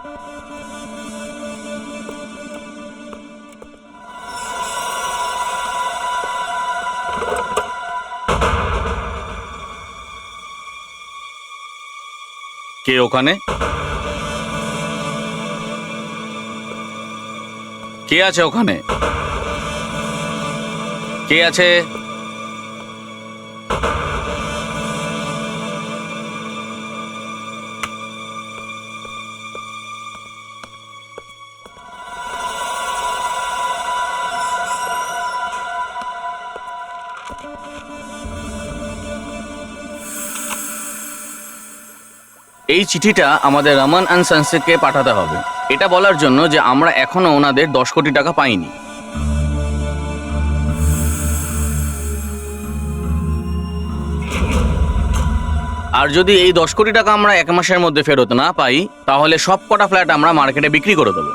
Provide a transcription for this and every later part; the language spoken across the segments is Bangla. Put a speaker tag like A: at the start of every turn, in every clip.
A: কে ওখানে? কে আছে ওখানে? কে আছে? এই চিঠিটা আমাদের রমন অ্যান্ড সন্সকে পাঠাতে হবে, এটা বলার জন্য যে আমরা এখনো ওনাদের 10 কোটি টাকা পাইনি। আর যদি এই 10 কোটি টাকা আমরা 1 মাসের মধ্যে ফেরত না পাই, তাহলে সব কটা ফ্ল্যাট আমরা মার্কেটে বিক্রি করে দেবো।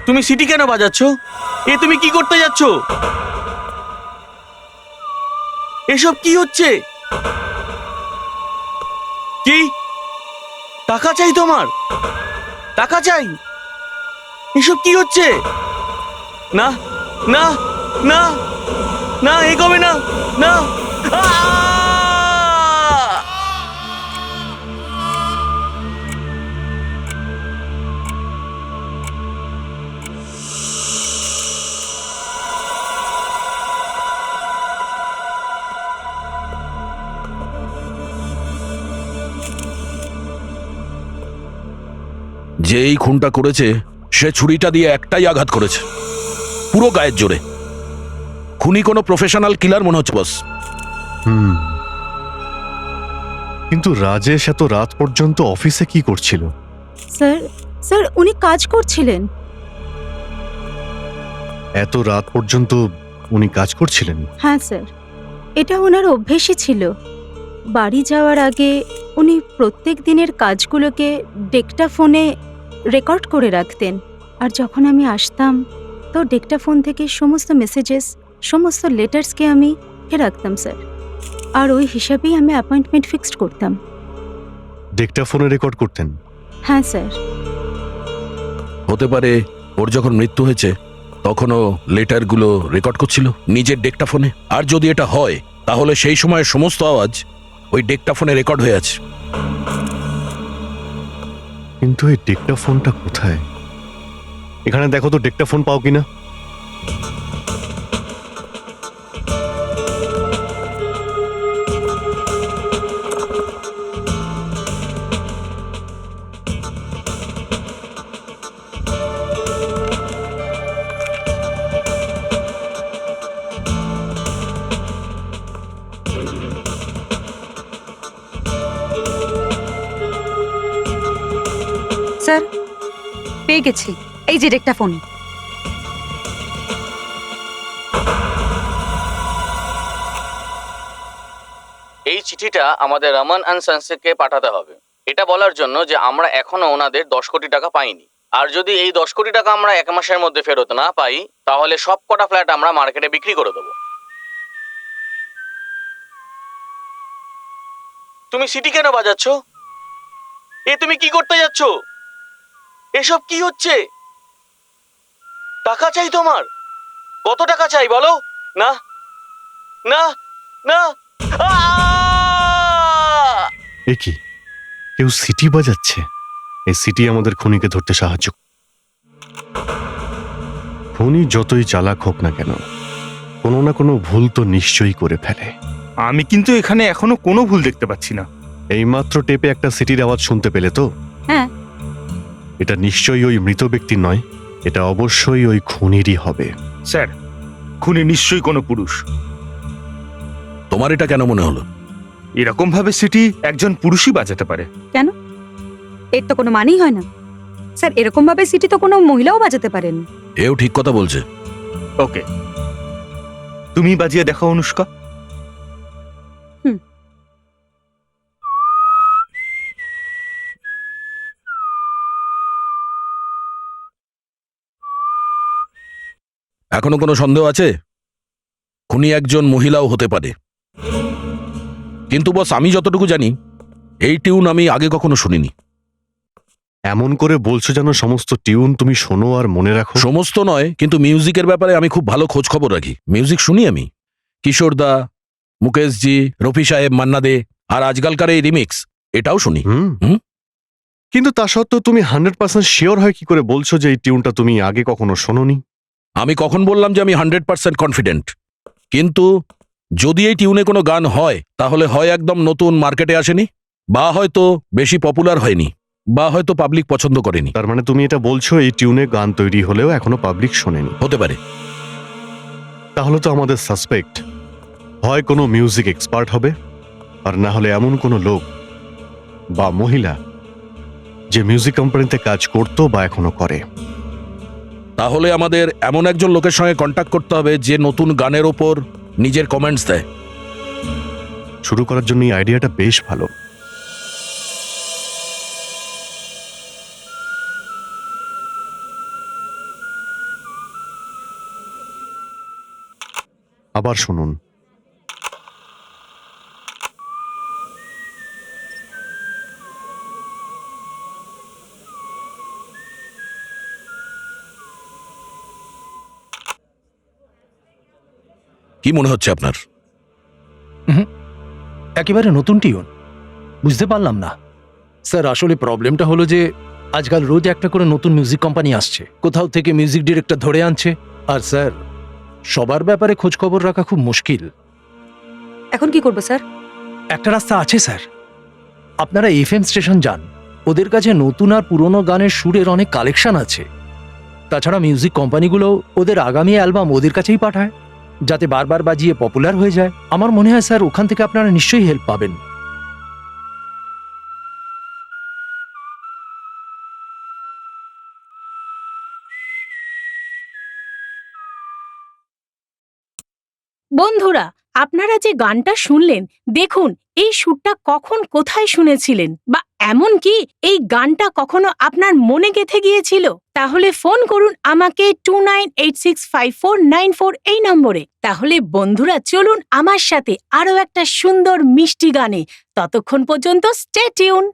A: তুমি সিটি কেন বাজাচ্ছ? তুমি কি করতে যাচ্ছ? এসব কি হচ্ছে? কি টাকা চাই তোমার? টাকা চাই? এসব কি হচ্ছে? না না না না, এগোবে না, না।
B: যে এই খুনটা করেছে সে ছুরিটা দিয়ে একটাই আঘাত করেছে, পুরো গায়ের জোরে। খুনি কোনো প্রফেশনাল কিলার মনে হচ্ছে বস।
C: কিন্তু রাজেশ এত রাত পর্যন্ত অফিসে কি করছিল?
D: স্যার উনি কাজ করছিলেন।
C: এত রাত পর্যন্ত উনি কাজ করছিলেন?
D: হ্যাঁ স্যার, এটা ওনার অভ্যেসই ছিল। বাড়ি যাওয়ার আগে উনি প্রত্যেক দিনের কাজগুলোকে ডিক্টাফোনে রেকর্ড করে রাখতেন। আর যখন আমি আসতাম তো ডিক্টাফোন থেকে সমস্ত মেসেজেস, সমস্ত লেটার্সকে আমি রাখতাম স্যার। আর ওই হিসাবেই আমি অ্যাপয়েন্টমেন্ট ফিক্সড করতাম।
C: ডিক্টাফোনে রেকর্ড করতেন?
D: হ্যাঁ স্যার।
B: হতে পারে ওর যখন মৃত্যু হয়েছে তখনও লেটারগুলো রেকর্ড করছিল নিজের ডিক্টাফোনে। আর যদি এটা হয় তাহলে সেই সময়ের সমস্ত আওয়াজ ওই ডিক্টাফোনে রেকর্ড হয়ে আছে।
C: কিন্তু এই ডিক্টাফোনটা কোথায়? এখানে দেখো তো ডিক্টাফোন পাও কিনা।
E: স্যার পেয়ে গেছি, এই যে ডিক্টাফোন।
A: এই চিঠিটা আমাদের রমন অ্যান্ড সন্সকে পাঠাতে হবে, এটা বলার জন্য যে আমরা এখনো ওনাদের 10 কোটি টাকা পাইনি। আর যদি এই 10 কোটি টাকা আমরা 1 মাসের মধ্যে ফেরত না পাই, তাহলে সব কটা ফ্ল্যাট আমরা মার্কেটে বিক্রি করে দেবো। তুমি সিটি কেন বাজাচ্ছ? তুমি কি করতে যাচ্ছ? এসব কি হচ্ছে? টাকা চাই তোমার? কত টাকা চাই বলো? না না না।
C: এ কি, কেউ সিটি বাজাচ্ছে? এই সিটি আমাদের খুনিকে ধরতে সাহায্য। খুনি যতই চালাক হোক না কেন, কোনো না কোনো ভুল তো নিশ্চয়ই করে ফেলে।
F: আমি কিন্তু এখানে এখনো কোনো ভুল দেখতে পাচ্ছি না।
C: এইমাত্র টেপে একটা সিটির আওয়াজ শুনতে পেলে তো?
E: হ্যাঁ।
C: এটা নিশ্চয়ই ওই মৃত ব্যক্তির নয়, এটা অবশ্যই ওই খুনিরই হবে।
F: স্যার, খুনি নিশ্চয়ই কোনো পুরুষ।
B: তোমার এটা কেন মনে হলো?
F: এরকম ভাবে সিটি একজন পুরুষই বাজাতে পারে।
E: কেন? এর তো কোনো মানেই হয় না স্যার। এরকম ভাবে সিটি তো কোনো মহিলাও বাজাতে পারেন।
B: এও ঠিক কথা বলছে।
F: ওকে, তুমি বাজিয়ে দেখো অনুষ্কা।
B: এখনো কোনো সন্দেহ আছে? খুনি একজন মহিলাও হতে পারে। কিন্তু বস, আমি যতটুকু জানি এই টিউন আমি আগে কখনো শুনিনি।
C: এমন করে বলছো যেন সমস্ত টিউন তুমি শোনো আর মনে রাখো।
B: সমস্ত নয়, কিন্তু মিউজিকের ব্যাপারে আমি খুব ভালো খোঁজ খবর রাখি। মিউজিক শুনি আমি, কিশোর দা, মুকেশজি, রফি সাহেব, মান্না দে, আর আজকালকার এই রিমিক্স এটাও শুনি। হুম?
C: কিন্তু তা সত্ত্বেও তুমি 100% শিওর হয় কি করে বলছো যে এই টিউনটা তুমি আগে কখনো শোনোনি?
B: আমি কখন বললাম যে আমি 100% কনফিডেন্ট? কিন্তু যদি এই টিউনে কোনো গান হয়, তাহলে হয় একদম নতুন, মার্কেটে আসেনি, বা হয়তো বেশি পপুলার হয়নি, বা হয়তো পাবলিক পছন্দ করেনি।
C: তার মানে তুমি এটা বলছো এই টিউনে গান তৈরি হলেও এখনো পাবলিক শোনেনি।
B: হতে পারে।
C: তাহলে তো আমাদের সাসপেক্ট হয় কোনো মিউজিক এক্সপার্ট হবে, আর না হলে এমন কোনো লোক বা মহিলা যে মিউজিক কোম্পানিতে কাজ করতো বা এখনো করে।
B: তাহলে আমাদের এমন একজন লোকের সঙ্গে কন্ট্যাক্ট করতে হবে যে নতুন গানের ওপর নিজের কমেন্টস দেয়।
C: শুরু করার জন্য এই আইডিয়াটা বেশ ভালো। আবার শুনুন।
B: কি মনে হচ্ছে আপনার?
G: একেবারে নতুন টিউন? বুঝতে পারলাম না স্যার। আসলে প্রবলেমটা হলো যে আজকাল রোজ একটা করে নতুন মিউজিক কোম্পানি আসছে, কোথাও থেকে মিউজিক ডিরেক্টর ধরে আনছে, আর স্যার সবার ব্যাপারে খোঁজ খবর রাখা খুব মুশকিল।
E: এখন কি করবো স্যার?
G: একটা রাস্তা আছে স্যার, আপনারা এফএম স্টেশন যান, ওদের কাছে নতুন আর পুরনো গানের সুরের অনেক কালেকশন আছে। তাছাড়া মিউজিক কোম্পানিগুলো ওদের আগামী অ্যালবাম ওদের কাছেই পাঠায়, যাতে বারবার বাজিয়ে পপুলার হয়ে যায়। আমার মনে হয় স্যার ওখান থেকে আপনারা নিশ্চয়ই হেল্প পাবেন।
H: বন্ধুরা, আপনারা যে গানটা শুনলেন, দেখুন এই সুরটা কখন কোথায় শুনেছিলেন, বা এমনকি এই গানটা কখনো আপনার মনে গেঁথে গিয়েছিল? তাহলে ফোন করুন আমাকে 29865494 এই নম্বরে। তাহলে বন্ধুরা, চলুন আমার সাথে আরো একটা সুন্দর মিষ্টি গানে। ততক্ষণ পর্যন্ত স্টে টিউন।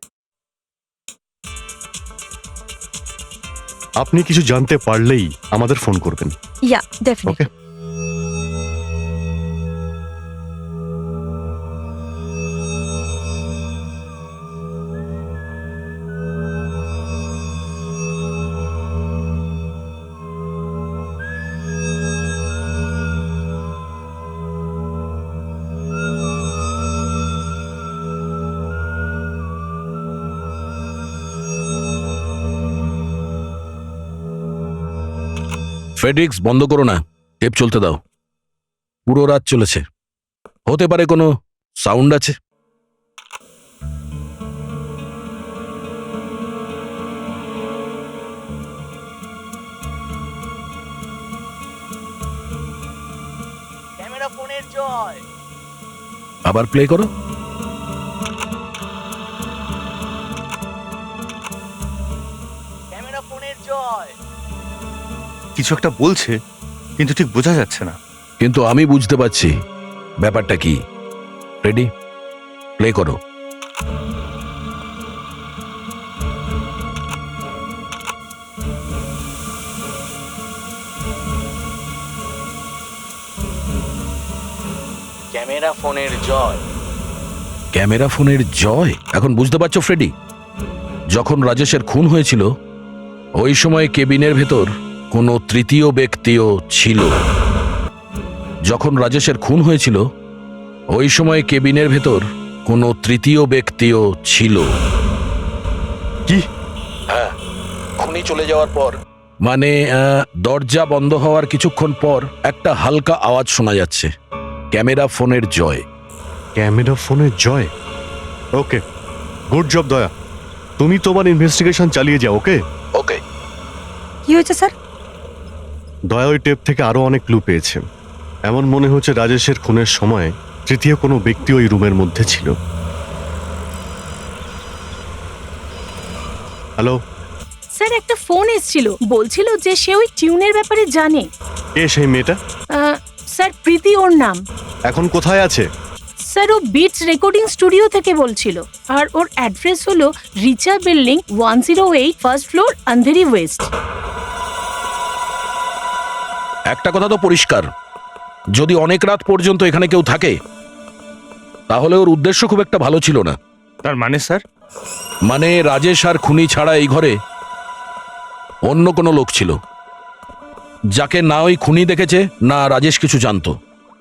C: আপনি কিছু জানতে পারলেই আমাদের ফোন করবেন।
E: ইয়া, ডেফিনেটলি।
C: ওকে।
B: ফেডরিক্স, বন্ধ করো না, টেপ চলতে দাও। পুরো রাত চলেছে, হতে পারে কোনো সাউন্ড আছে।
A: ক্যামেরা ফোনের জয়।
B: আবার প্লে করো।
A: ক্যামেরা ফোনের জয়।
F: কিছু একটা বলছে, কিন্তু ঠিক বোঝা যাচ্ছে না।
B: কিন্তু আমি বুঝতে পারছি ব্যাপারটা কি। রেডি? প্লে করো।
A: ক্যামেরা ফোনের জয়।
B: ক্যামেরা ফোনের জয়? এখন বুঝতে পারছো ফ্রেডি? যখন রাজেশের খুন হয়েছিল ওই সময় কেবিনের ভেতর কোনো তৃতীয় ব্যক্তিও ছিল। যখন রাজেশের খুন হয়েছিল ওই সময় কেবিনের ভেতর কোনো তৃতীয় ব্যক্তিও ছিল।
C: কি?
B: হ্যাঁ, খুনি চলে যাওয়ার পর, মানে দরজা বন্ধ হওয়ার কিছুক্ষণ পর একটা হালকা আওয়াজ শোনা যাচ্ছে। ক্যামেরা ফোনের জয়।
C: ক্যামেরা ফোনের জয়? ওকে, গুড জব দয়া। তুমি তোমার ইনভেস্টিগেশন চালিয়ে যাও। ওকে
B: ওকে।
E: কি হয়েছে স্যার?
C: দয়া ওই টেপ থেকে আরো অনেক ক্লু পেয়েছে। এমন মনে হচ্ছে রাজেশের খুনের সময় তৃতীয় কোনো ব্যক্তি ওই রুমের মধ্যে ছিল। হ্যালো
H: স্যার, একটা ফোন এসেছিল, বলছিল যে সে ওই টিউনের ব্যাপারে জানে।
C: কে সেই মেয়েটা?
H: স্যার প্রীতি ওর নাম।
C: এখন কোথায় আছে?
H: স্যার ও বিটস রেকর্ডিং স্টুডিও থেকে বলছিল, আর ওর অ্যাড্রেস হলো Richa building 108 first floor, Andheri West.
B: একটা কথা তো পরিষ্কার, যদি অনেক রাত পর্যন্ত এখানে কেউ থাকে তাহলে ওর উদ্দেশ্য খুব একটা ভালো ছিল না।
F: তার মানে স্যার?
B: মানে রাজেশ আর খুনি ছাড়া এই ঘরে অন্য কোনো লোক ছিল, যাকে না ওই খুনি দেখেছে না রাজেশ কিছু জানতো।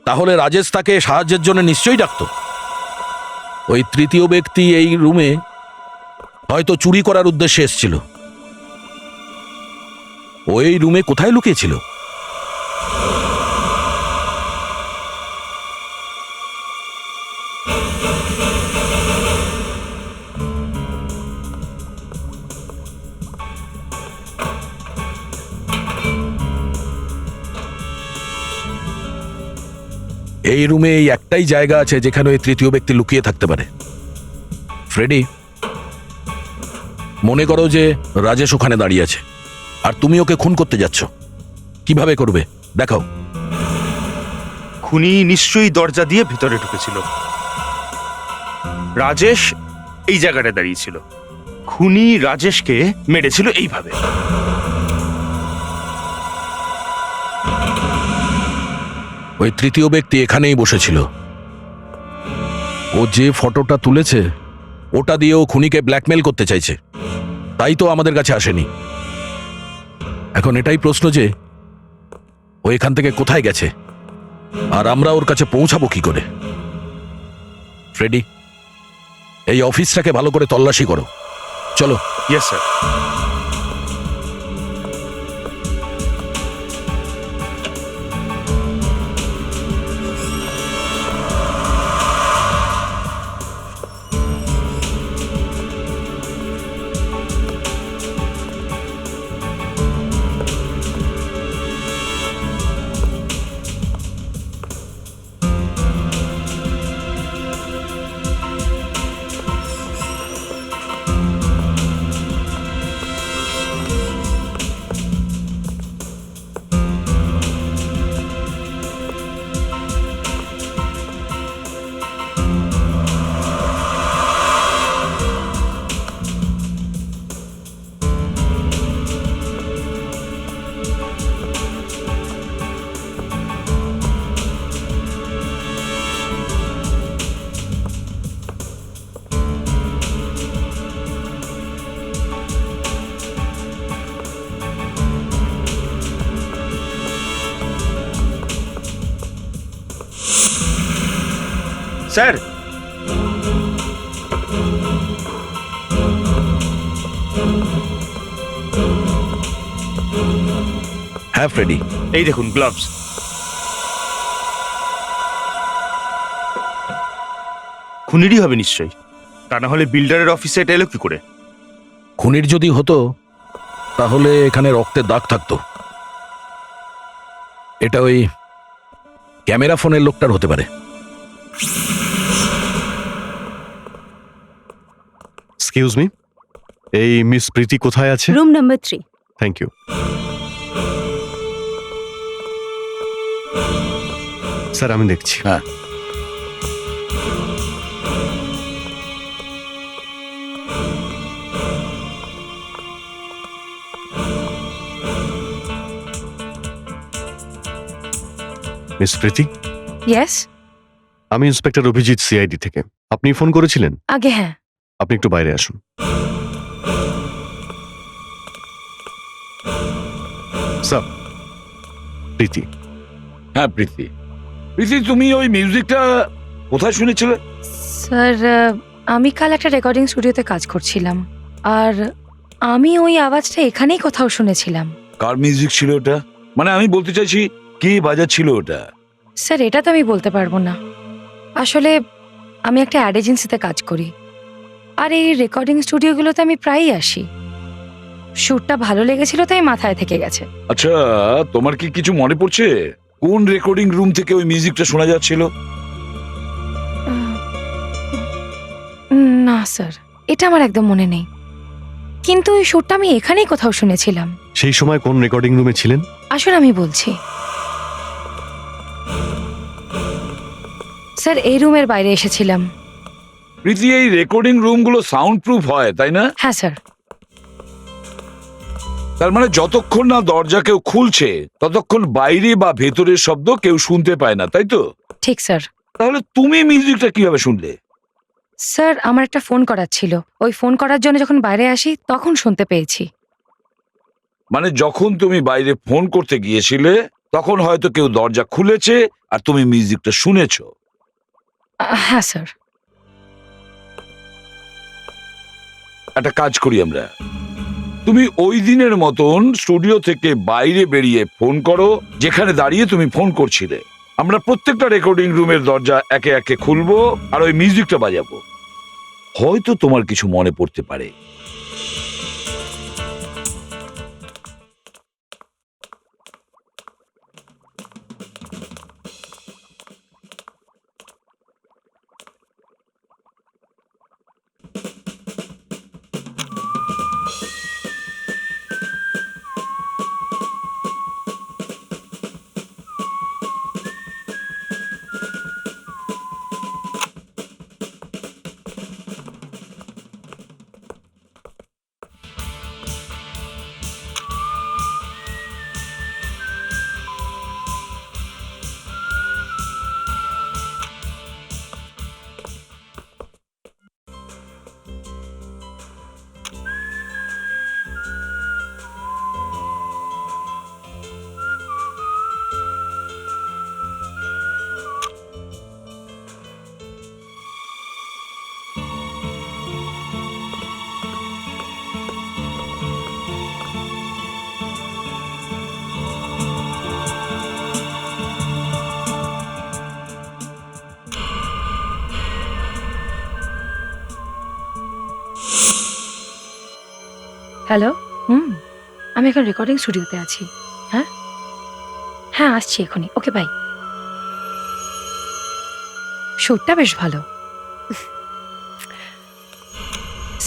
B: তাহলে রাজেশ তাকে সাহায্যের জন্য নিশ্চয়ই ডাকতো। ওই তৃতীয় ব্যক্তি এই রুমে হয়তো চুরি করার উদ্দেশ্যে এসেছিল। ওই রুমে কোথায় লুকিয়েছিল? এই রুমে এই একটাই জায়গা আছে যেখানে ওই তৃতীয় ব্যক্তি লুকিয়ে থাকতে পারে। ফ্রেডি, মনে করো যে রাজেশ ওখানে দাঁড়িয়ে আছে আর তুমি ওকে খুন করতে যাচ্ছ, কিভাবে করবে দেখাও।
F: খুনি নিশ্চয়ই দরজা দিয়ে ভিতরে ঢুকেছিল। রাজেশ এই জায়গাটা দাঁড়িয়েছিল। খুনি রাজেশকে মেরেছিল এইভাবে।
B: ওই তৃতীয় ব্যক্তি এখানেই বসেছিল। ও যে ফটোটা তুলেছে ওটা দিয়ে ও খুনিকে ব্ল্যাকমেল করতে চাইছে, তাই তো আমাদের কাছে আসেনি। এখন এটাই প্রশ্ন যে ও এখান থেকে কোথায় গেছে আর আমরা ওর কাছে পৌঁছাবো কি করে। ফ্রেডি, এই অফিসটাকে ভালো করে তল্লাশি করো, চলো।
F: Yes sir. স্যার,
B: হ্যাঁ ফ্রেডি,
F: এই দেখুন গ্লাভস। খুনিরই হবে নিশ্চয়ই, তা না হলে বিল্ডারের অফিসে এটা এলো কি করে?
B: খুনির যদি হতো তাহলে এখানে রক্তের দাগ থাকতো। এটা ওই ক্যামেরা ফোনের লোকটার হতে পারে।
C: এক্সকিউজ মি, এই মিস প্রীতি কোথায় আছে?
D: Room number 3।
C: Thank you. Sir আমি দেখছি।
B: হ্যাঁ,
C: মিস প্রীতি,
E: ইয়েস।
C: আমি ইন্সপেক্টর অভিজিৎ, সিআইডি থেকে। আপনি ফোন করেছিলেন?
E: আগে হ্যাঁ।
C: আপনি একটু বাইরে আসুন। স্যার, প্রীতি।
I: হ্যাঁ প্রীতি, প্রীতি তুমি ওই মিউজিকটা কোথায় শুনেছিলে?
E: স্যার আমি কাল একটা রেকর্ডিং স্টুডিওতে কাজ করছিলাম, আর আমি ওই আওয়াজটা এখানেই কোথাও শুনেছিলাম।
I: কার মিউজিক ছিল ওটা? মানে আমি বলতে চাইছি কে বাজাচ্ছিল ওটা?
E: স্যার এটা তো আমি বলতে পারবো না। আসলে আমি একটা অ্যাড এজেন্সিতে কাজ করি, আর এই রেকর্ডিং স্টুডিওগুলোতে আমি প্রায়ই আসি। শ্যুটটা ভালো লেগেছিল তাই মাথায় থেকে গেছে।
I: আচ্ছা, তোমার কি কিছু মনে পড়ছে কোন রেকর্ডিং রুম থেকে ওই মিউজিকটা শোনা যাচ্ছিল?
E: না স্যার, এটা আমার একদম মনে নেই, কিন্তু ওই শ্যুটটা আমি এখানেই কোথাও শুনেছিলাম।
C: সেই সময় কোন রেকর্ডিং রুমে ছিলেন?
E: আসলে আমি বলছি, স্যার এই রুমের বাইরে এসেছিলাম।
I: প্রীতি, এই রেকর্ডিং রুমগুলো সাউন্ড প্রুফ হয় তাই না?
E: হ্যাঁ স্যার।
I: তার মানে যতক্ষণ না দরজা কেউ খুলছে ততক্ষণ বাইরে বা ভেতরের শব্দ কেউ শুনতে পায় না, তাই তো?
E: ঠিক স্যার।
I: তাহলে তুমি মিউজিকটা কিভাবে শুনলে?
E: স্যার আমার একটা ফোন করার ছিল, ওই ফোন করার জন্য যখন বাইরে আসি তখন শুনতে পেয়েছি।
I: মানে যখন তুমি বাইরে ফোন করতে গিয়েছিলে তখন হয়তো কেউ দরজা খুলেছে আর তুমি মিউজিকটা শুনেছো।
E: হ্যাঁ স্যার।
I: একটা কাজ করি আমরা, তুমি ওই দিনের মতন স্টুডিও থেকে বাইরে বেরিয়ে ফোন করো যেখানে দাঁড়িয়ে তুমি ফোন করছিলে। আমরা প্রত্যেকটা রেকর্ডিং রুমের দরজা একে একে খুলবো আর ওই মিউজিকটা বাজাবো। হয়তো তোমার কিছু মনে পড়তে পারে।
E: হ্যালো। আমি এখন রেকর্ডিং স্টুডিওতে আছি। হ্যাঁ হ্যাঁ আসছি এখনই। Okay bye. শুটটা বেশ ভালো।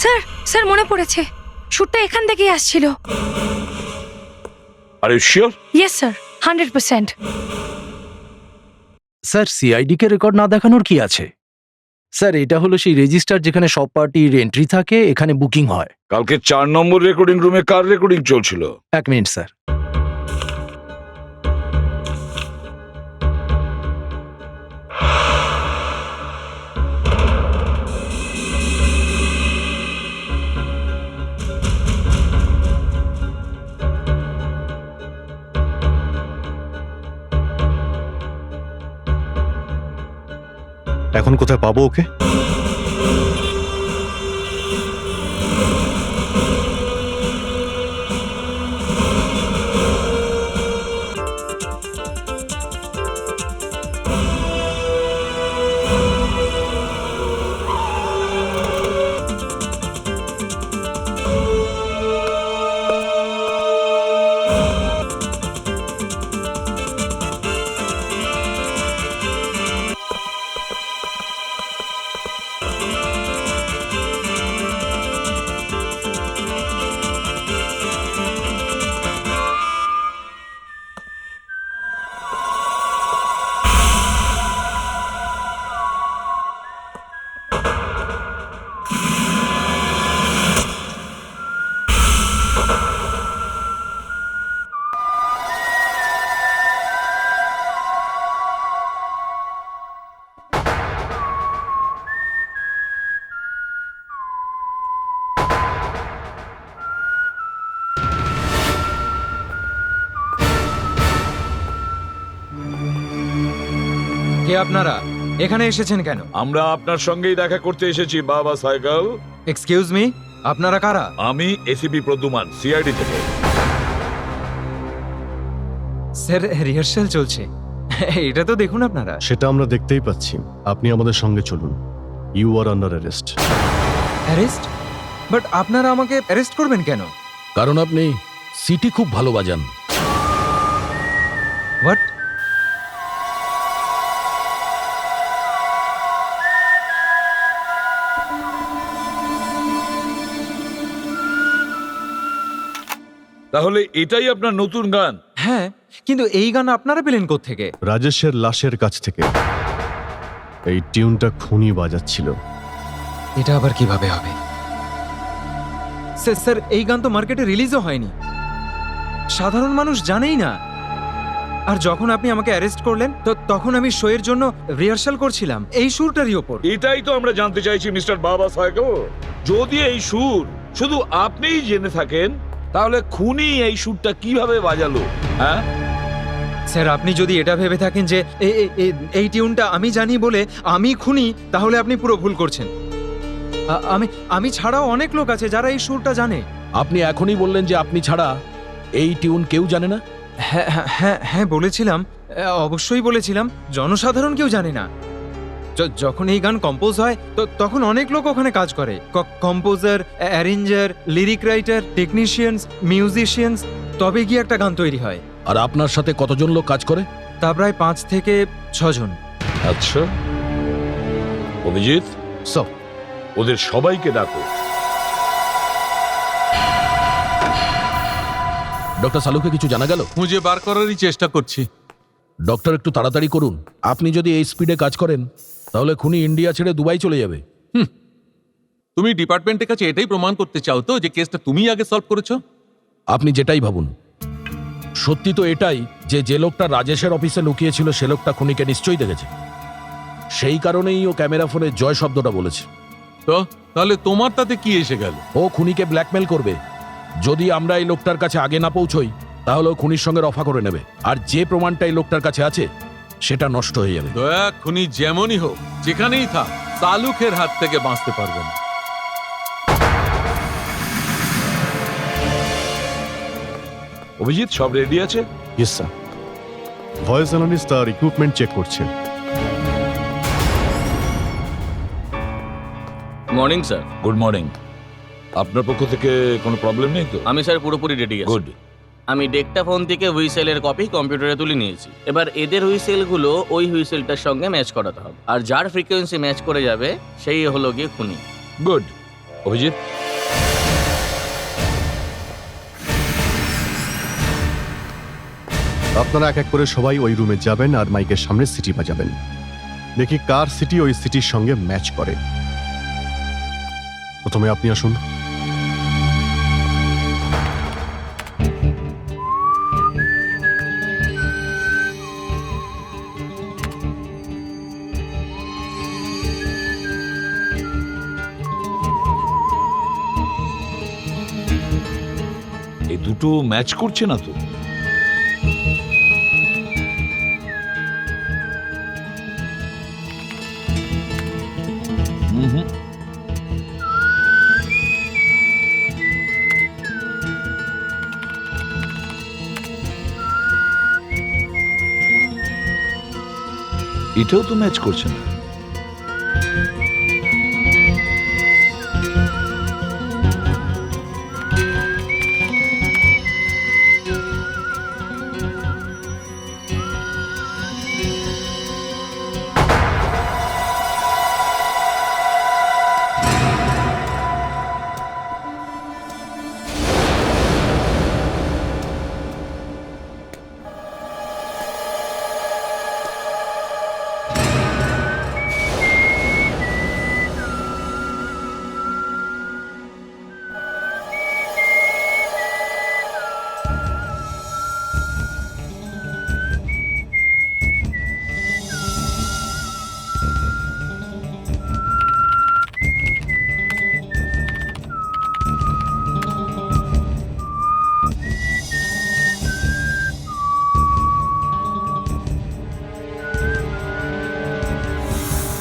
E: স্যার স্যার মনে পড়েছে, শুটটা এখান থেকেই আসছিল।
I: আরে sure?
E: Yes sir, 100%।
G: Sir CID কে রেকর্ড না দেখানোর কি আছে? স্যার এটা হলো সেই রেজিস্টার যেখানে সব পার্টির এন্ট্রি থাকে, এখানে বুকিং হয়।
I: কালকে 4 নম্বর রেকর্ডিং রুমে কার রেকর্ডিং চলছিল?
G: 1 মিনিট স্যার।
C: এখন কোথায় পাবো ওকে?
J: কে আপনারা? এখানে এসেছেন কেন?
I: আমরা আপনার সঙ্গেই দেখা করতে এসেছি বাবা সাইকেল।
J: এক্সকিউজ মি, আপনারা কারা?
I: আমি এসিপি প্রদ্যুমান, সিআইডি থেকে।
J: স্যার রিহার্সাল চলছে, এটা তো দেখুন আপনারা।
C: সেটা আমরা দেখতেই পাচ্ছি। আপনি আমাদের সঙ্গে চলুন। You are under arrest.
J: Arrest? But আপনারা আমাকে অ্যারেস্ট করবেন কেন?
B: কারণ আপনি সিটি খুব ভালো বাজান।
J: হোয়াট?
I: তাহলে এটাই আপনার নতুন গান?
J: হ্যাঁ, কিন্তু এই গান আপনারা পেলেন কোত্থেকে?
C: রাজেশের লাশের কাছ থেকে। এই টিউনটা খুনি বাজাচ্ছিল।
J: এটা আবার কিভাবে হবে? স্যার স্যার এই গান তো মার্কেটে রিলিজও হয়নি, সাধারণ মানুষ জানেই না। আর যখন আপনি আমাকে অ্যারেস্ট করলেন তো তখন আমি শোয়ের জন্য রিহার্সাল করছিলাম এই সুরটারই ওপর।
I: এটাই তো আমরা জানতে চাইছি মিস্টার বাবা সাহেব। যদি এই সুর শুধু আপনিই জেনে থাকেন তাহলে খুনি এই সুরটা কিভাবে বাজালো? হ্যাঁ
J: স্যার আপনি যদি এটা ভেবে থাকেন যে এই টিউনটা আমি জানি বলে আমি খুনি, তাহলে আপনি পুরো ভুল করছেন। আমি ছাড়াও অনেক লোক আছে যারা এই সুরটা জানে।
B: আপনি এখনই বললেন যে আপনি ছাড়া এই টিউন কেউ জানে না।
J: হ্যাঁ হ্যাঁ হ্যাঁ বলেছিলাম, অবশ্যই বলেছিলাম। জনসাধারণ কেউ জানে না। যখন এই গান কম্পোজ হয় তো তখন অনেক লোক ওখানে কাজ করে, composer, arranger, lyric writer, technicians, musicians, তবে গিয়ে একটা গান তৈরি হয়।
B: আর আপনার সাথে কতজন লোক কাজ করে?
J: তা প্রায় 5 থেকে 6 জন।
I: আচ্ছা অভিজিৎ,
C: সব
I: ওদের সবাইকে ডাকো।
B: ডক্টর সালুকে কিছু জানা গেল?
K: খুঁজে বার করারই চেষ্টা করছি।
B: ডক্টর একটু তাড়াতাড়ি করুন। আপনি যদি এই স্পিডে কাজ করেন তাহলে খুনি ইন্ডিয়া ছেড়ে দুবাই চলে যাবে।
K: তুমি ডিপার্টমেন্টের কাছে এটাই প্রমাণ করতে চাও তো যে কেসটা তুমিই আগে সলভ করেছো?
B: আপনি যেটাই ভাবুন, সত্যি তো এটাই যে লোকটা রাজেশের অফিসে লুকিয়েছিল সে লোকটা খুনিকে নিশ্চয়ই দেখেছে। সেই কারণেই ও ক্যামেরা ফোনে জয় শব্দটা বলেছে।
K: তো তাহলে তোমার তাতে কি এসে গেল?
B: ও খুনিকে ব্ল্যাকমেল করবে। যদি আমরা এই লোকটার কাছে আগে না পৌঁছই তাহলে ও খুনির সঙ্গে রফা করে নেবে, আর যে প্রমাণটা এই লোকটার কাছে আছে সেটা নষ্ট হয়ে যাবে।
K: দয়া খুনি যেমনই হোক, যেখানেই থাক, তালুকের হাত থেকে বাঁচতে পারবে না।
I: অভিজিৎ সব রেডি আছে?
C: Yes sir. ভয়েস অ্যানালিস্ট তার ইকুইপমেন্ট চেক করছে।
A: Morning sir.
I: Good morning. আপনার পক্ষ থেকে কোনো প্রবলেম নেই তো?
A: আমি স্যার পুরোপুরি রেডি আছি।
I: গুড।
A: আমি ডেকটা ফোন থেকে হুইসেলের কপি কম্পিউটারে তুলে নিয়েছি। এবার এদের হুইসেলগুলো ওই হুইসেলটার সঙ্গে ম্যাচ করাতে হবে, আর যার ফ্রিকোয়েন্সি ম্যাচ করে যাবে সেই হলো গিয়ে খুনি।
I: গুড। অভিজিৎ,
C: আপনারা এক এক করে সবাই ওই রুমে যাবেন আর মাইকের সামনে সিটি বাজাবেন। দেখি কার সিটি ওই সিটির সঙ্গে ম্যাচ করে। প্রথমে আপনি আসুন।
I: এই দুটো ম্যাচ করছে না তো? হুম। এটাও তো ম্যাচ করছে না।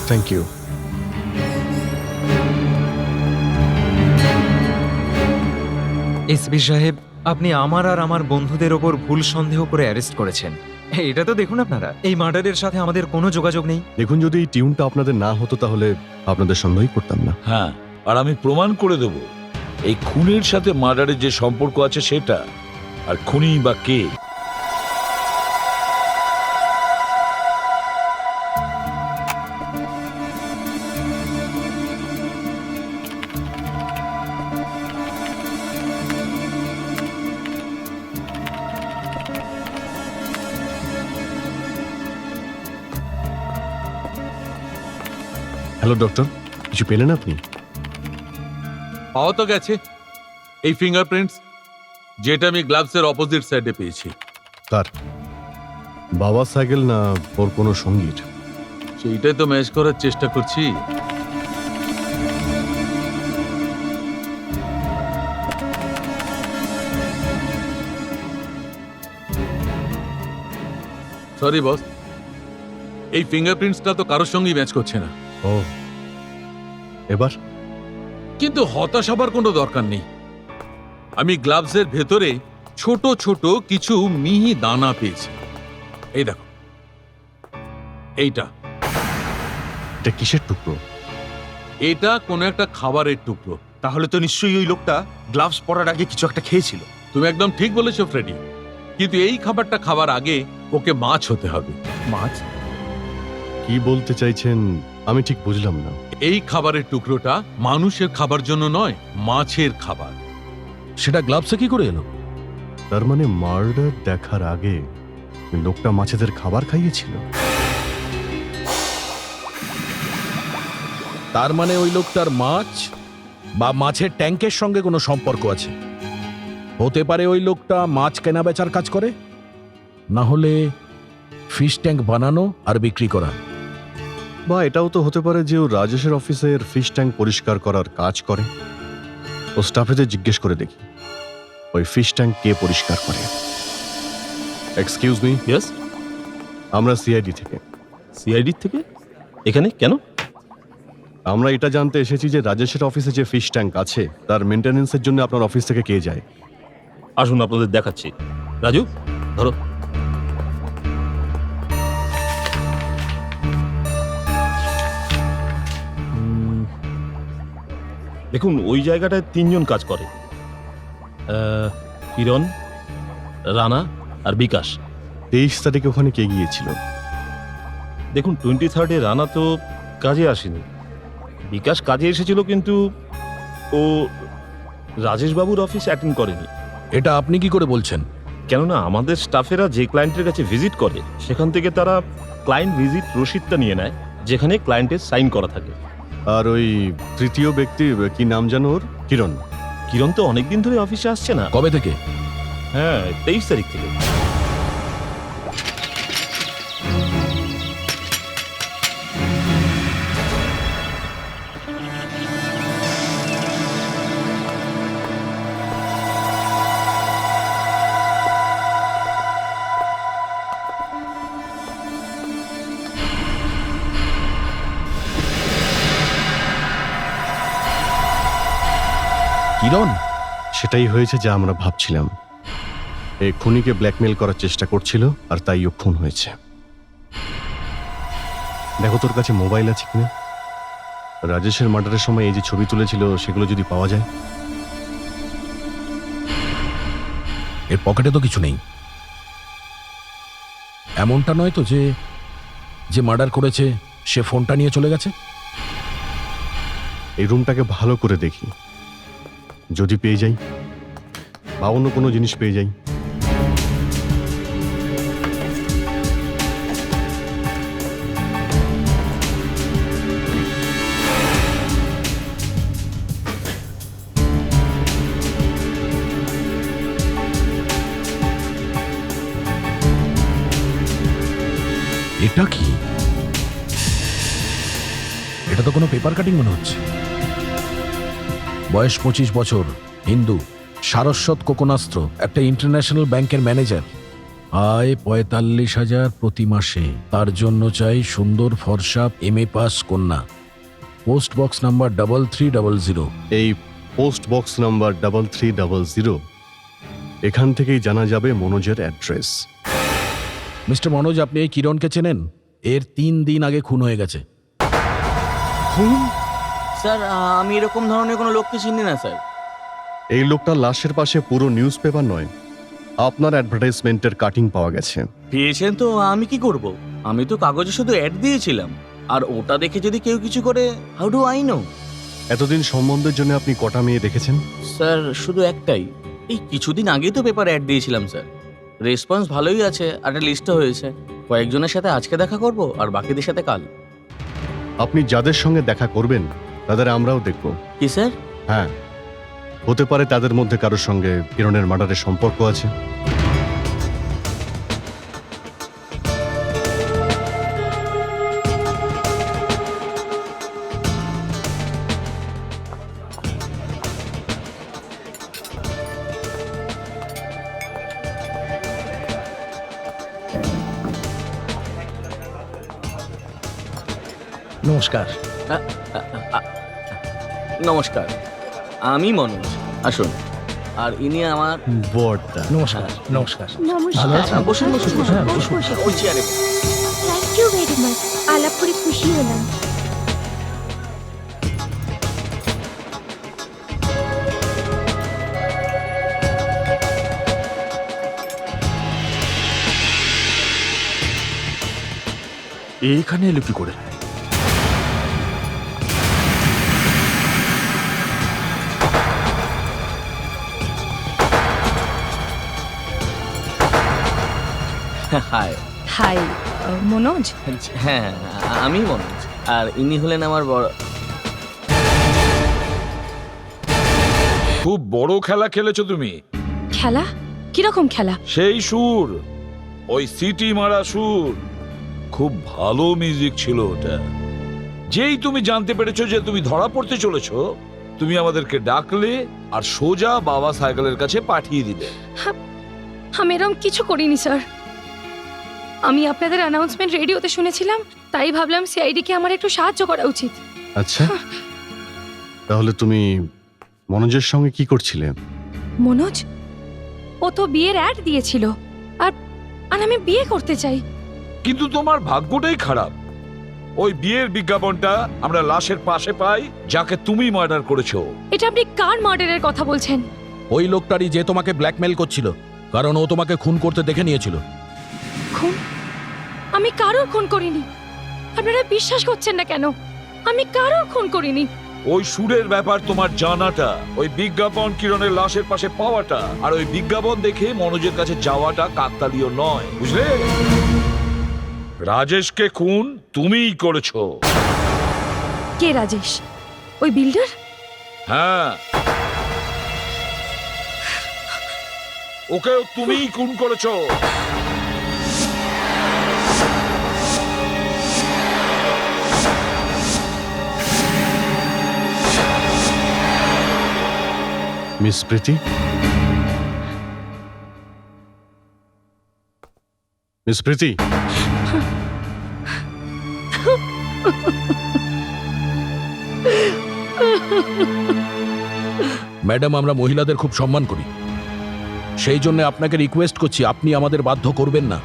C: Thank you.
J: এসপি সাহেব, আপনি আমার আর আমার বন্ধুদের ওপর ভুল সন্দেহ করে অ্যারেস্ট করেছেন। এটা তো দেখুন আপনারা, এই মার্ডারের সাথে আমাদের কোনো যোগাযোগ নেই।
C: দেখুন, যদি এই টিউনটা আপনাদের না হতো তাহলে আপনাদের সন্দেহই করতাম না।
I: হ্যাঁ, আর আমি প্রমাণ করে দেব এই খুনের সাথে মার্ডারের যে সম্পর্ক আছে সেটা। আর খুনি বা কে
C: হ্যালো ডক্টর, কিছু পেলেন আপনি?
K: পাওয়া তো গেছে এই ফিঙ্গারপ্রিন্টস, যেটা আমি গ্লাভসের অপোজিট সাইডে পেয়েছি।
C: কার? বাবা সাইকেল না ওর কোনো সঙ্গীর?
K: সেইটাই তো ম্যাচ করার চেষ্টা করছি। সরি বস, এই ফিঙ্গারপ্রিন্টসটা তো কারোর সঙ্গেই ম্যাচ করছে না।
C: ও, এবার?
K: কিন্তু হতাশ হবার কোনো দরকার নেই। আমি গ্লাভসের ভেতরে ছোট ছোট কিছু মিহি দানা পেয়েছি। এই দেখো, এইটা
C: এটা কিসের টুকরো?
K: এটা কোনো একটা খাবারের টুকরো।
F: তাহলে তো নিশ্চয়ই ওই লোকটা গ্লাভস পরার আগে কিছু একটা খেয়েছিল।
K: তুমি একদম ঠিক বলেছো ফ্রেডি, কিন্তু এই খাবারটা খাবার আগে ওকে মাছ হতে হবে।
F: মাছ?
C: কি বলতে চাইছেন আমি ঠিক বুঝলাম না।
K: এই খাবারের টুকরোটা মানুষের খাবার জন্য নয়, মাছের খাবার।
B: সেটা গ্লাভসে কি করে এলো?
C: তার মানে মার্ডার দেখার আগে ওই লোকটা মাছেদের খাবার খাইয়েছিল।
B: তার মানে ওই লোকটার মাছ বা মাছের ট্যাঙ্কের সঙ্গে কোনো সম্পর্ক আছে। হতে পারে ওই লোকটা মাছ কেনা বেচার কাজ করে, না হলে ফিশ ট্যাঙ্ক বানানো আর বিক্রি করা।
C: বা এটাও তো হতে পারে যে ও রাজেশের অফিসের ফিশ ট্যাঙ্ক পরিষ্কার করার কাজ করে। ও স্টাফেদের জিজ্ঞেস করে দেখি ওই ফিশ ট্যাঙ্ক কে পরিষ্কার করে। Excuse me.
L: ইয়েস,
C: আমরা সিআইডি থেকে।
L: সিআইডি থেকে? এখানে কেন?
C: আমরা এটা জানতে এসেছি যে রাজেশের অফিসে যে ফিশ ট্যাঙ্ক আছে তার মেনটেন্যান্সের জন্য আপনার অফিস থেকে কে যায়।
L: আসুন আপনাদের দেখাচ্ছি। রাজু, ধরো। দেখুন, ওই জায়গাটায় 3 জন কাজ করে, কিরণ, রানা আর বিকাশ।
C: 23 তারিখে ওখানে কে গিয়েছিল?
L: দেখুন, 23 রানা তো কাজে আসেনি। বিকাশ কাজে এসেছিল, কিন্তু ও রাজেশবাবুর অফিস অ্যাটেন্ড করেনি।
B: এটা আপনি কি করে বলছেন?
L: কেননা আমাদের স্টাফেরা যে ক্লায়েন্টের কাছে ভিজিট করে সেখান থেকে তারা ক্লায়েন্ট ভিজিট রসিদটা নিয়ে নেয়, যেখানে ক্লায়েন্টের সাইন করা থাকে।
C: আর ওই তৃতীয় ব্যক্তি কি নাম জানো ওর? কিরণ।
L: কিরণ তো অনেকদিন ধরে অফিসে আসছে না।
B: কবে থেকে?
L: হ্যাঁ, 23 তারিখ থেকে।
B: কিরণ?
C: সেটাই হয়েছে যা আমরা ভাবছিলাম। এই খুনিকে ব্ল্যাকমেল করার চেষ্টা করছিল আর তাই ও খুন হয়েছে। দেখো তোর কাছে মোবাইল আছে কিনা। রাজেশের মার্ডারের সময় এই যে ছবি তুলেছিল সেগুলো যদি পাওয়া যায়।
B: এর পকেটে তো কিছু নেই। এমনটা নয় তো যে যে মার্ডার করেছে সে ফোনটা নিয়ে চলে গেছে?
C: এই রুমটাকে ভালো করে দেখি, যদি পেয়ে যাই বা অন্য কোনো জিনিস পেয়ে যাই।
B: এটা কি? এটা তো কোনো পেপার কাটিং মনে হচ্ছে। বয়স 25 বছর, হিন্দু, সারস্বত কোকোনাস্ত্র, একটা ইন্টারন্যাশনাল ব্যাংকের ম্যানেজার। আয় 45,000 প্রতি মাসে। তার জন্য চাই সুন্দর ফর্সা MA পাস কন্যা। Post box number 3300।
C: এই পোস্ট বক্স নাম্বার 3300, এখান থেকেই জানা যাবে মনোজের অ্যাড্রেস।
B: মিস্টার মনোজ, আপনি এই কিরণকে চেনেন? এর 3 দিন আগে খুন হয়ে গেছে।
A: খুন? স্যার, আমি এরকম ধরনের কোনো লোককে চিনি না স্যার।
C: এই লোকটা লাশের পাশে পুরো নিউজ পেপার নয়, আপনার অ্যাডভার্টাইজমেন্টের কাটিং পাওয়া গেছে।
A: পেয়েছেন তো আমি কি করব? আমি তো কাগজে শুধু অ্যাড দিয়েছিলাম, আর ওটা দেখে যদি কেউ কিছু করে, হাউ ডু আই নো?
C: এতদিন সম্বন্ধের জন্য আপনি কটা মেয়ে দেখেছেন?
A: স্যার, শুধু একটাই। এই কিছুদিন আগেই তো পেপার অ্যাড দিয়েছিলাম স্যার। রেসপন্স ভালোই আছে, আর একটা লিস্টও হয়েছে। কয়েকজনের সাথে আজকে দেখা করব আর বাকিদের সাথে কাল।
C: আপনি যাদের সঙ্গে দেখা করবেন তাদের আমরাও দেখব।
A: কি স্যার?
C: হ্যাঁ, হতে পারে তাদের মধ্যে কারোর সঙ্গে কিরণের মার্ডারের সম্পর্ক আছে।
G: নমস্কার।
A: নমস্কার, আমি মনোজ। আসুন। আর ইনি আমার
C: বড়দা।
G: নমস্কার। নমস্কার।
D: নমস্কার।
A: বসুন বসুন বসুন
G: হ্যাঁ, বসুন।
A: ওই চেয়ারে।
D: থ্যাংক ইউ ভেরি মাচ, আলাপ করে খুশি হলাম।
B: এইখানে এলো কি করে?
A: হাই।
E: হাই, মনোজ।
A: হ্যাঁ, আমি মনোজ। আর ইনি হলেন আমার বড়।
I: খুব বড় খেলা খেলেছো তুমি।
E: খেলা? কিরকম খেলা?
I: সেই সুর, ওই সিটি মারা সুর, খুব ভালো মিউজিক ছিল ওটা। যেই তুমি জানতে পেরেছো যে তুমি ধরা পড়তে চলেছো, তুমি আমাদেরকে ডাকলে আর সোজা বাবা সাইকেলের কাছে পাঠিয়ে দিলে।
E: আমি এরকম কিছু করিনি স্যার। আমি আপনাদের অ্যানাউন্সমেন্ট রেডিওতে শুনেছিলাম, তাই ভাবলাম সিআইডিকে আমার একটু সাহায্য করা উচিত।
C: আচ্ছা, তাহলে তুমি মনোজের সঙ্গে কি করছিলে?
E: মনোজ, ও তো বিয়ের অ্যাড দিয়েছিল, আর আর আমি বিয়ে করতে চাই।
I: কিন্তু তোমার ভাগ্যটাই খারাপ। ওই বিয়ের বিজ্ঞাপনটা আমরা লাশের পাশে পাই, যাকে তুমি মার্ডার করেছো।
E: এটা আপনি কার মার্ডারের কথা বলছেন?
B: ওই লোকটারই, যে তোমাকে ব্ল্যাকমেল করছিল, কারণ ও তোমাকে খুন করতে দেখে নিয়েছিল।
E: খুন? আমি কারোর খুন করিনি। আপনারা বিশ্বাস করছেন না কেন? আমি কারোর খুন করিনি।
I: ওই সুরের ব্যাপার তোমার জানাটা, ওই বিজ্ঞাপন কিরণের লাশের পাশে পাওয়াটা, আর ওই বিজ্ঞাপন দেখে মনোজের কাছে যাওয়াটা কাকতালীয় নয়, বুঝলে? রাজেশকে খুন তুমিই করেছো।
E: কে রাজেশ? ওই বিল্ডার?
I: হ্যাঁ, ওকেও তুমিই খুন করেছো।
C: মিস প্রীতি, মিস প্রীতি,
B: ম্যাডাম, আমরা মহিলাদের খুব সম্মান করি, সেই জন্য আপনাকে রিকোয়েস্ট করছি, আপনি আমাদের বাধ্য করবেন না।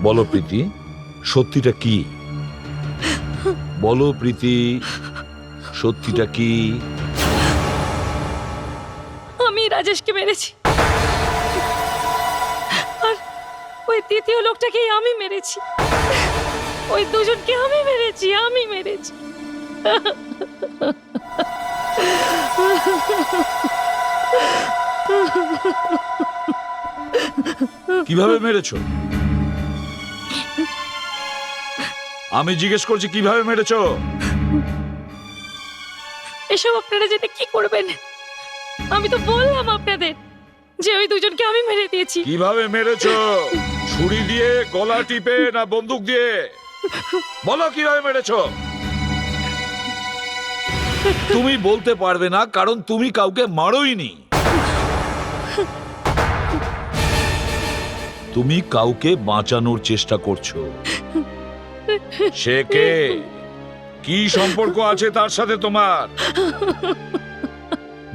I: বলো প্রীতি, সত্যিটা কি? বলো প্রীতি, সত্যিটা কি?
E: আমি রাজেশকে মেরেছি, আর ওই তৃতীয় লোকটাকে আমি মেরেছি। ওই দুজনকে আমি মেরেছি।
I: কিভাবে মেরেছো? আমি জিজ্ঞেস করছি, কিভাবে মেরেছো?
E: এসব আপনারা জেনে কি করবেন? আমি তো বললাম আপনাদের যে ওই দুজনকে আমি মেরে দিয়েছি।
I: কিভাবে মেরেছো? ছুরি দিয়ে, গলা টিপে, না বন্দুক দিয়ে? বলো কিভাবে মেরেছো। তুমি বলতে পারবে না, কারণ তুমি কাউকে মারোইনি। তুমি কাউকে বাঁচানোর চেষ্টা করছো। সে কে? কি সম্পর্ক আছে তার সাথে তোমার?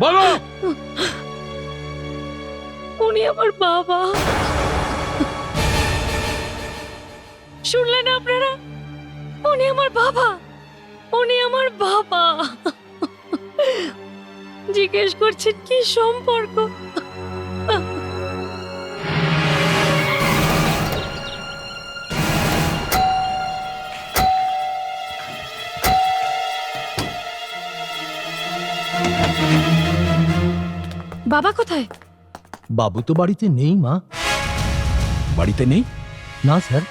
I: বলো।
E: উনি আমার বাবা। শুনলেন আপনারা? উনি আমার বাবা। জিজ্ঞেস করছেন কি সম্পর্ক? বাবা কোথায়?
G: বাবু তো বাড়িতে নেই মা।
B: বাড়িতে নেই?
G: না স্যার।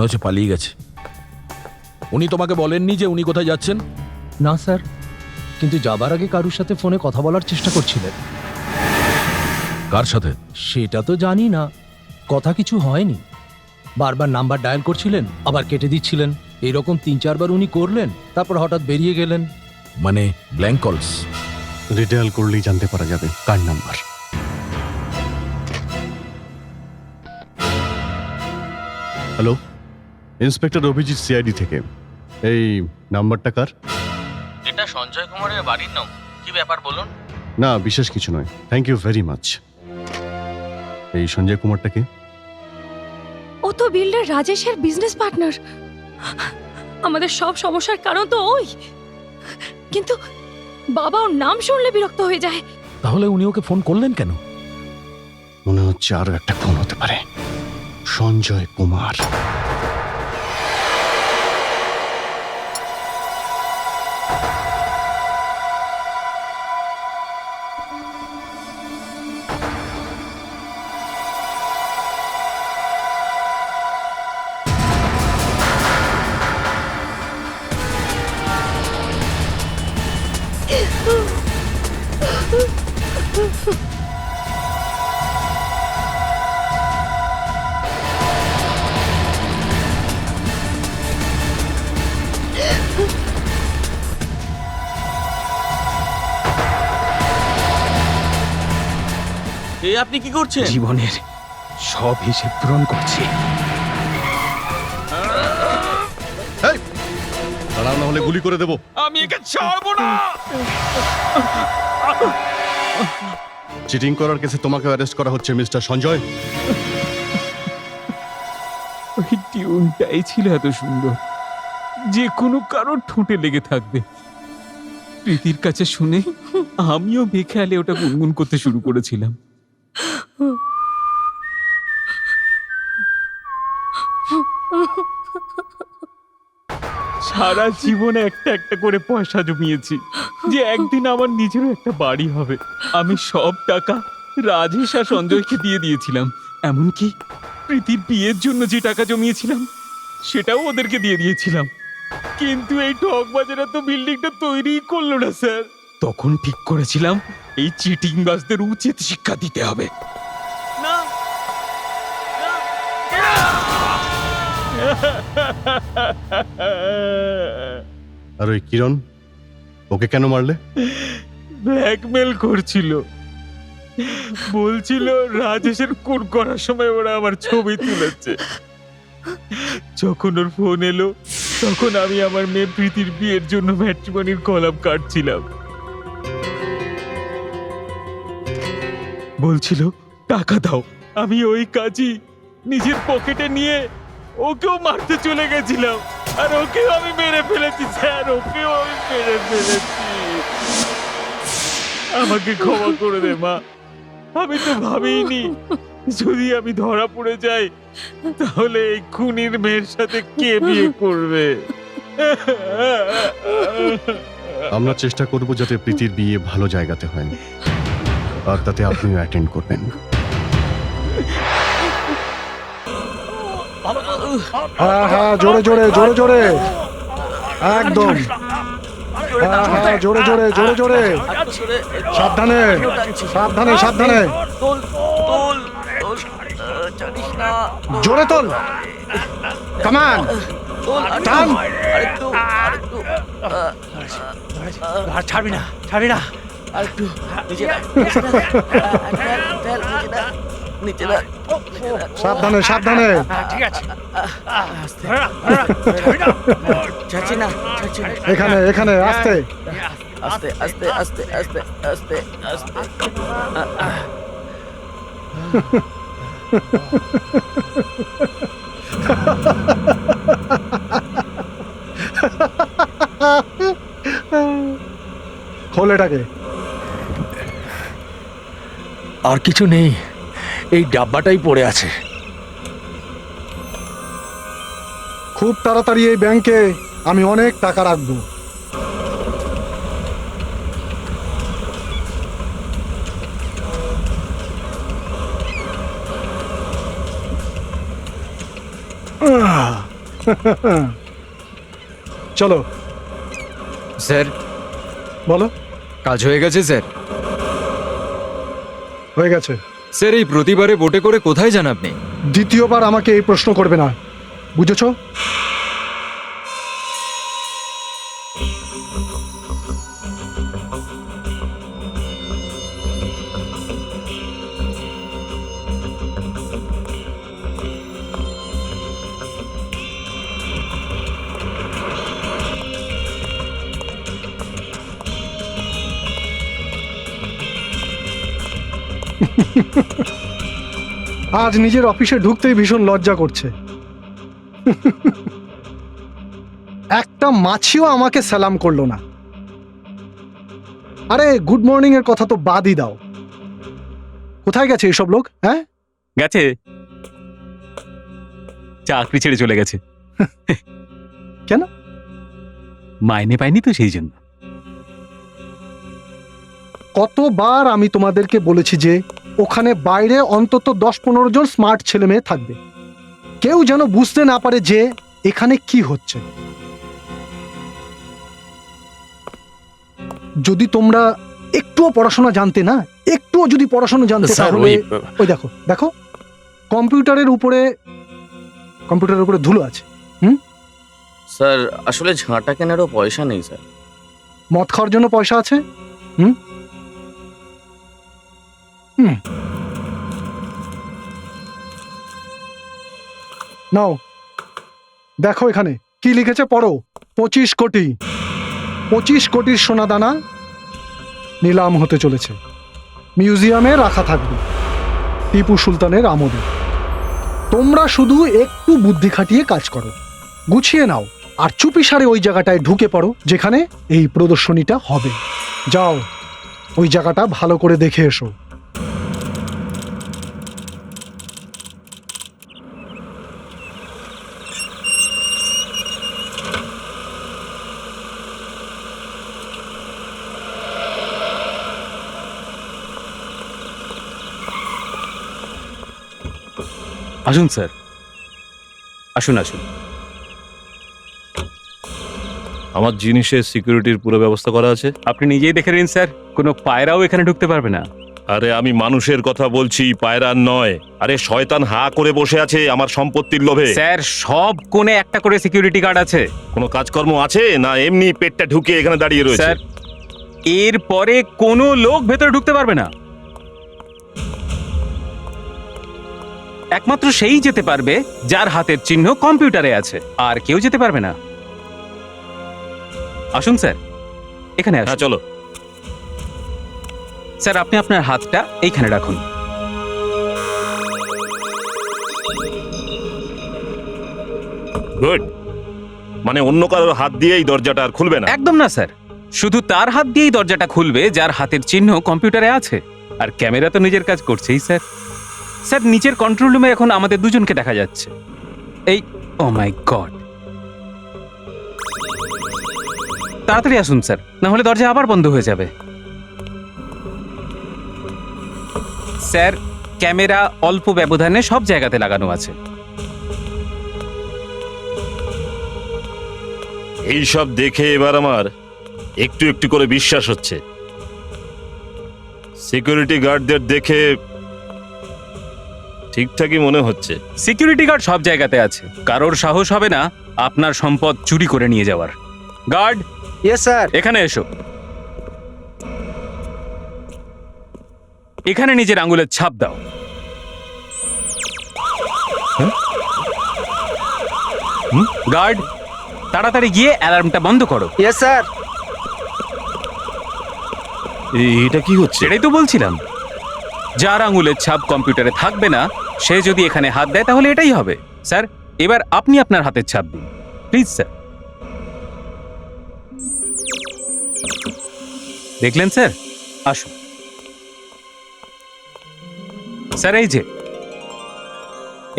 B: মনে হচ্ছে পালিয়ে গেছে। উনি তোমাকে বলেননি যে উনি কোথায় যাচ্ছেন?
G: না স্যার, কিন্তু যাবার আগে কারুর সাথে ফোনে কথা বলার চেষ্টা করছিলেন।
B: কার সাথে?
G: সেটা তো জানি না, কথা কিছু হয়নি। বারবার নাম্বার ডায়াল করছিলেন, আবার কেটে দিচ্ছিলেন, এরকম 3-4 বার উনি করলেন, তারপর হঠাৎ বেরিয়ে গেলেন।
B: মানে ব্ল্যাঙ্ক কলস?
C: রিডায়াল করলেই জানতে পারা যাবে কার number. Hello, inspector Abhijit CID থেকে। এই নাম্বারটা কার?
A: এটা সঞ্জয় কুমারের বাড়ির নাম। কি ব্যাপার বলুন?
C: না, বিশেষ কিছু নয়, থ্যাংক ইউ ভেরি মাচ। এই সঞ্জয় কুমারটাকে?
E: ও তো বিল্ডার রাজেশের বিজনেস পার্টনার। আমাদের সব সমস্যার কারণ তো ওই। কিন্তু বাবা ওর নাম শুনলে বিরক্ত হয়ে যায়।
B: তাহলে উনি ওকে ফোন করলেন কেন?
C: মনে হচ্ছে আরো একটা ফোন হতে পারে। সঞ্জয় কুমার।
A: এ আপনি কি করছেন?
G: জীবনের সব হিসেব পূরণ করছি।
C: দাঁড়াও, না হলে গুলি করে দেবো।
F: আমি একে ছাড়বো না।
C: চিটিং করার কেসে তোমাকে অ্যারেস্ট করা হচ্ছে মিস্টার সঞ্জয়।
M: ওই টিউনটাই ছিল এত সুন্দর, যে কোনো কারোর ঠোঁটে লেগে থাকবে। প্রীতির কাছে শুনে আমিও বেখেয়ালে ওটা গুনগুন করতে শুরু করেছিলাম। সারা জীবনে একটা একটা করে পয়সা জমিয়েছি যে একদিন আমার নিজেরও একটা বাড়ি হবে। আমি সব টাকা রাজেশ আর সঞ্জয়কে দিয়ে দিয়েছিলাম। এমনকি প্রীতির বিয়ের জন্য যে টাকা জমিয়েছিলাম সেটাও ওদেরকে দিয়ে দিয়েছিলাম। কিন্তু এই ঠকবাজেরা তো বিল্ডিংটা তৈরিই করলো না স্যার। তখন ঠিক করেছিলাম এই চিটিংবাজদের উচিত শিক্ষা দিতে হবে।
A: না,
C: আর ওই কিরণ, ওকে কেন মারলে?
M: ব্ল্যাকমেল করছিল, বলছিল রাজেশের খুন করার সময় ওরা আমার ছবি তুলেছে। যখন ওর ফোন এলো তখন আমি আমার মেয়ে প্রীতির বিয়ের জন্য ম্যাট্রিমনির কলাম কাটছিলাম। বলছিল টাকা দাও। আমি ওই কাজই নিজের পকেটে নিয়ে ওকেও মারতে চলে গেছিলাম। আর ওকেও আমি মেরে ফেলেছি স্যার, ওকেও আমি মেরে ফেলেছি। আমাকে ক্ষমা করে দে মা, আমি তো ভাবিনি যদি আমি ধরা পড়ে যাই তাহলে এই খুনির মেয়ের সাথে কে বিয়ে করবে।
C: আমরা চেষ্টা করব যাতে প্রীতির বিয়ে ভালো জায়গাতে হয়, আর তাতে আপনিও অ্যাটেন্ড করবেন।
N: হ্যাঁ হ্যাঁ, জোরে জোরে জোরে জোরে, একদম। হ্যাঁ হ্যাঁ, জোরে জোরে জোরে জোরে, সাবধানে সাবধানে সাবধানে, জোরে তোল, কামান টান।
G: ছাড়বি না, ছাড়বি না।
N: সাবধানে সাবধানে।
G: ঠিক আছে,
N: এখানে এখানে, আস্তে
A: আস্তে আস্তে আস্তে আস্তে আস্তে আস্তে।
N: খোল এটাকে।
G: আর কিছু নেই, এই ডাব্বাটাই পড়ে আছে।
N: খুব তাড়াতাড়ি এই ব্যাংকে আমি অনেক টাকা রাখবো। চলো।
J: স্যার
N: বলো।
J: কাজ হয়ে গেছে স্যার।
N: হয়ে গেছে।
J: স্যার এই প্রতিবারে বোটে করে কোথায় যান আপনি?
N: দ্বিতীয়বার আমাকে এই প্রশ্ন করবে না, বুঝেছো? আজ নিজের অফিসে ঢুকতেই ভীষণ লজ্জা করছে। একটা মাছিও আমাকে সালাম করলো না। আরে গুড মর্নিং এর কথা তো বাদই দাও। কোথায় গেছে এইসব লোক? হ্যাঁ,
M: গেছে, চাকরি ছেড়ে চলে গেছে।
N: কেন?
M: মাইনে পাইনি তো সেই জন্য।
N: কতবার আমি তোমাদেরকে বলেছি যে ওখানে বাইরে অন্তত 10-15 জন স্মার্ট ছেলে মেয়ে থাকবে, কেউ যেন বুঝতে না পারে যে এখানে কি হচ্ছে। যদি তোমরা একটুও পড়াশোনা জানতে না, একটুও যদি পড়াশোনা জানতে, তাহলে ওই দেখো দেখো কম্পিউটারের উপরে ধুলো আছে।
A: স্যার আসলে ঝাঁটা কেনারও পয়সা নেই স্যার।
N: মদ খাওয়ার জন্য পয়সা আছে। নাও দেখো এখানে কি লিখেছে, পড়ো। 25 কোটি, 25 কোটির সোনাদানা নিলাম হতে চলেছে, মিউজিয়ামে রাখা থাকবে টিপু সুলতানের আমলে। তোমরা শুধু একটু বুদ্ধি খাটিয়ে কাজ করো, গুছিয়ে নাও, আর চুপিসারে ওই জায়গাটায় ঢুকে পড়ো যেখানে এই প্রদর্শনীটা হবে। যাও, ওই জায়গাটা ভালো করে দেখে এসো।
M: আসুন স্যার, আসুন আসুন।
L: আমার জিনিসের সিকিউরিটির পুরো ব্যবস্থা করা আছে।
M: আপনি নিজেই দেখে নিন স্যার, কোনো পায়রাও এখানে ঢুকতে পারবে না।
L: আরে আমি মানুষের কথা বলছি, পায়রার নয়। আরে শয়তান হা করে বসে আছে আমার সম্পত্তির লোভে।
M: স্যার সব কোণে একটা করে সিকিউরিটি গার্ড আছে।
L: কোনো কাজকর্ম আছে না এমনি পেটটা ঢুকে এখানে দাঁড়িয়ে রয়েছে?
M: স্যার এরপরে কোনো লোক ভেতরে ঢুকতে পারবে না, একমাত্র সেই যেতে পারবে যার হাতের চিহ্ন কম্পিউটারে আছে, আর কেউ যেতে পারবে না। আসুন স্যার, এখানে আসুন।
L: হ্যাঁ চলো।
M: স্যার আপনি আপনার হাতটা এইখানে রাখুন।
L: গুড। মানে অন্য কারোর হাত দিয়ে এই দরজাটা আর খুলবে না?
M: একদম না স্যার, শুধু তার হাত দিয়েই দরজাটা খুলবে যার হাতের চিহ্ন কম্পিউটারে আছে। আর ক্যামেরা তো নিজের কাজ করছেই স্যার। স্যার নিচের কন্ট্রোল রুমে এখন আমাদের দুজনকে দেখা যাচ্ছে। এই ও মাই গড, তাড়াতাড়ি আসুন স্যার, না হলে দরজা আবার বন্ধ হয়ে যাবে। স্যার ক্যামেরা অল্প ব্যবধানে সব জায়গাতে লাগানো আছে।
L: এই সব দেখে এবার আমার একটু একটু করে বিশ্বাস হচ্ছে। সিকিউরিটি গার্ডদের দেখে ঠিকঠাকই মনে হচ্ছে।
M: সিকিউরিটি গার্ড সব জায়গাতে আছে, কারোর সাহস হবে না আপনার সম্পদ চুরি করে নিয়ে যাওয়ার। Guard,
J: yes sir.
M: এখানে এসো। এখানে নিজের আঙ্গুলের ছাপ দাও। গার্ড, তাড়াতাড়ি গিয়ে অ্যালার্মটা বন্ধ করো।
J: Yes sir.
L: এটা কি হচ্ছে?
M: এটাই তো বলছিলাম, যার আঙ্গুলের ছাপ কম্পিউটারে থাকবে না সে যদি এখানে হাত দেয় তাহলে এটাই হবে। স্যার এবার আপনি আপনার হাতের ছাপ দিন প্লিজ। স্যার দেখলেন স্যার? আসুন স্যার, এই যে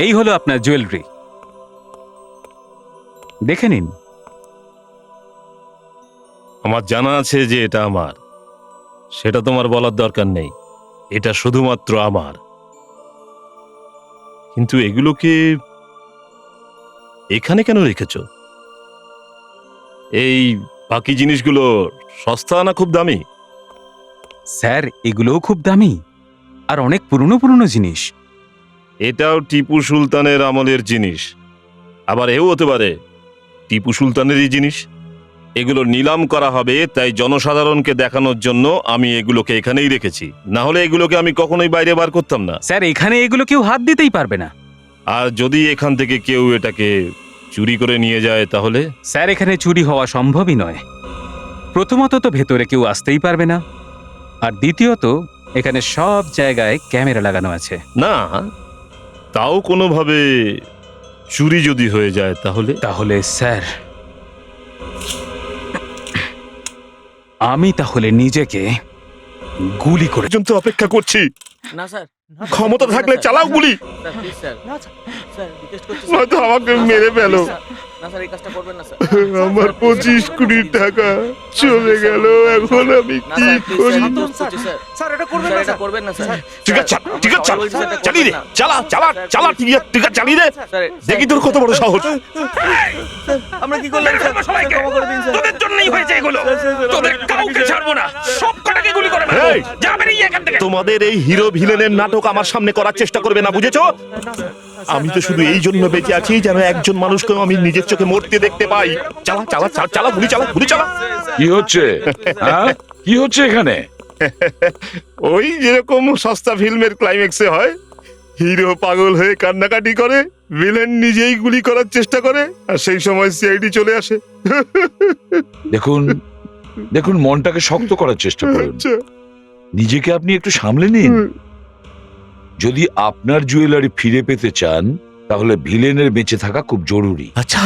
M: এই হলো আপনার জুয়েলারি, দেখে নিন।
L: আমার জানা আছে যে এটা আমার, সেটা তোমার বলার দরকার নেই। এটা শুধুমাত্র আমার। কিন্তু এখানে কেন রেখেছ? এই বাকি জিনিসগুলো সস্তা না খুব দামি?
M: স্যার এগুলোও খুব দামি আর অনেক পুরনো পুরনো জিনিস।
L: এটাও টিপু সুলতানের আমলের জিনিস, আবার এও হতে পারে টিপু সুলতানেরই জিনিস। এগুলো নিলাম করা হবে, তাই জনসাধারণকে দেখানোর জন্য আমি এগুলোকে এখানেই রেখেছি, না হলে এগুলোকে আমি কখনোই বাইরে বার করতাম না।
M: স্যার এখানে এগুলো কেউ হাত দিতেই পারবে না।
L: আর যদি এখান থেকে কেউ এটাকে চুরি করে নিয়ে যায় তাহলে?
M: স্যার এখানে চুরি হওয়া সম্ভবই নয়। প্রথমত তো ভেতরে কেউ আসতেই পারবে না, আর দ্বিতীয়ত এখানে সব জায়গায় ক্যামেরা লাগানো আছে।
L: না, তাও কোনোভাবে চুরি যদি হয়ে যায় তাহলে?
M: তাহলে স্যার আমি তাহলে নিজেকে গুলি করে
L: পর্যন্ত অপেক্ষা করছি।
A: না স্যার,
L: ক্ষমতা থাকলে চালাও গুলি,
A: sir please sir, sir request করছি
L: নয়তো আমাকে মেরে ফেলো।
A: না স্যার, এই কাজটা করবেন না স্যার।
L: আমার 25 কোটি টাকা চলে গেল, এখন আমি
A: না
L: কি
A: স্যার, প্লিজ
L: করি?
A: স্যার, রিকোয়েস্ট করছি স্যার।
N: স্যার এটা করবেন
A: স্যার
N: না
A: এটা
N: স্যার।
A: করবেন না স্যার।
L: ঠিক আছে, ঠিক আছে,
A: সবাই বলছে স্যার, এটা
L: চালিয়ে দে,
A: করবেন না।
L: চালা চালা চালা, ঠিক আছে চালিয়ে দে,
A: স্যার,
L: দেখি তোর কত বড় সাহস।
A: আমরা কি করলাম স্যার? স্যার, ক্ষমা করে দিন স্যার।
F: তোদের জন্যই হয়েছে এগুলো। তোদের কাউকে ছাড়বো না, সব কটাকে গুলি করে
L: এই!
F: মারবো। যা বেরিয়ে এখান থেকে।
L: তোমাদের এই হিরো ভিলেনের নাটক আমার সামনে করার চেষ্টা করবে না, বুঝেছো? আমি তো শুধু এই জন্য বেঁচে আছি যেন একজন মানুষকে আমি নিজের চোখে মরতে দেখতে পাই। চালা চালা চালা, চালা গুলি চালা, গুলি চালা।
I: কি হচ্ছে? হ্যাঁ, কি হচ্ছে এখানে?
L: ওই যেরকম সস্তা ফিল্মের ক্লাইম্যাক্সে হয়, হিরো পাগল হয়ে কান্নাকাটি করে, ভিলেন নিজেই গুলি করার চেষ্টা করে, আর সেই সময় সিআইডি চলে আসে।
I: দেখুন দেখুন, মনটাকে শক্ত করার চেষ্টা করুন।
L: আচ্ছা।
I: নিজেকে আপনি একটু সামলে নিন। যদি আপনার জুয়েলারি ফিরে পেতে চান তাহলে ভিলেনের বেঁচে থাকা খুব জরুরি।
L: আচ্ছা,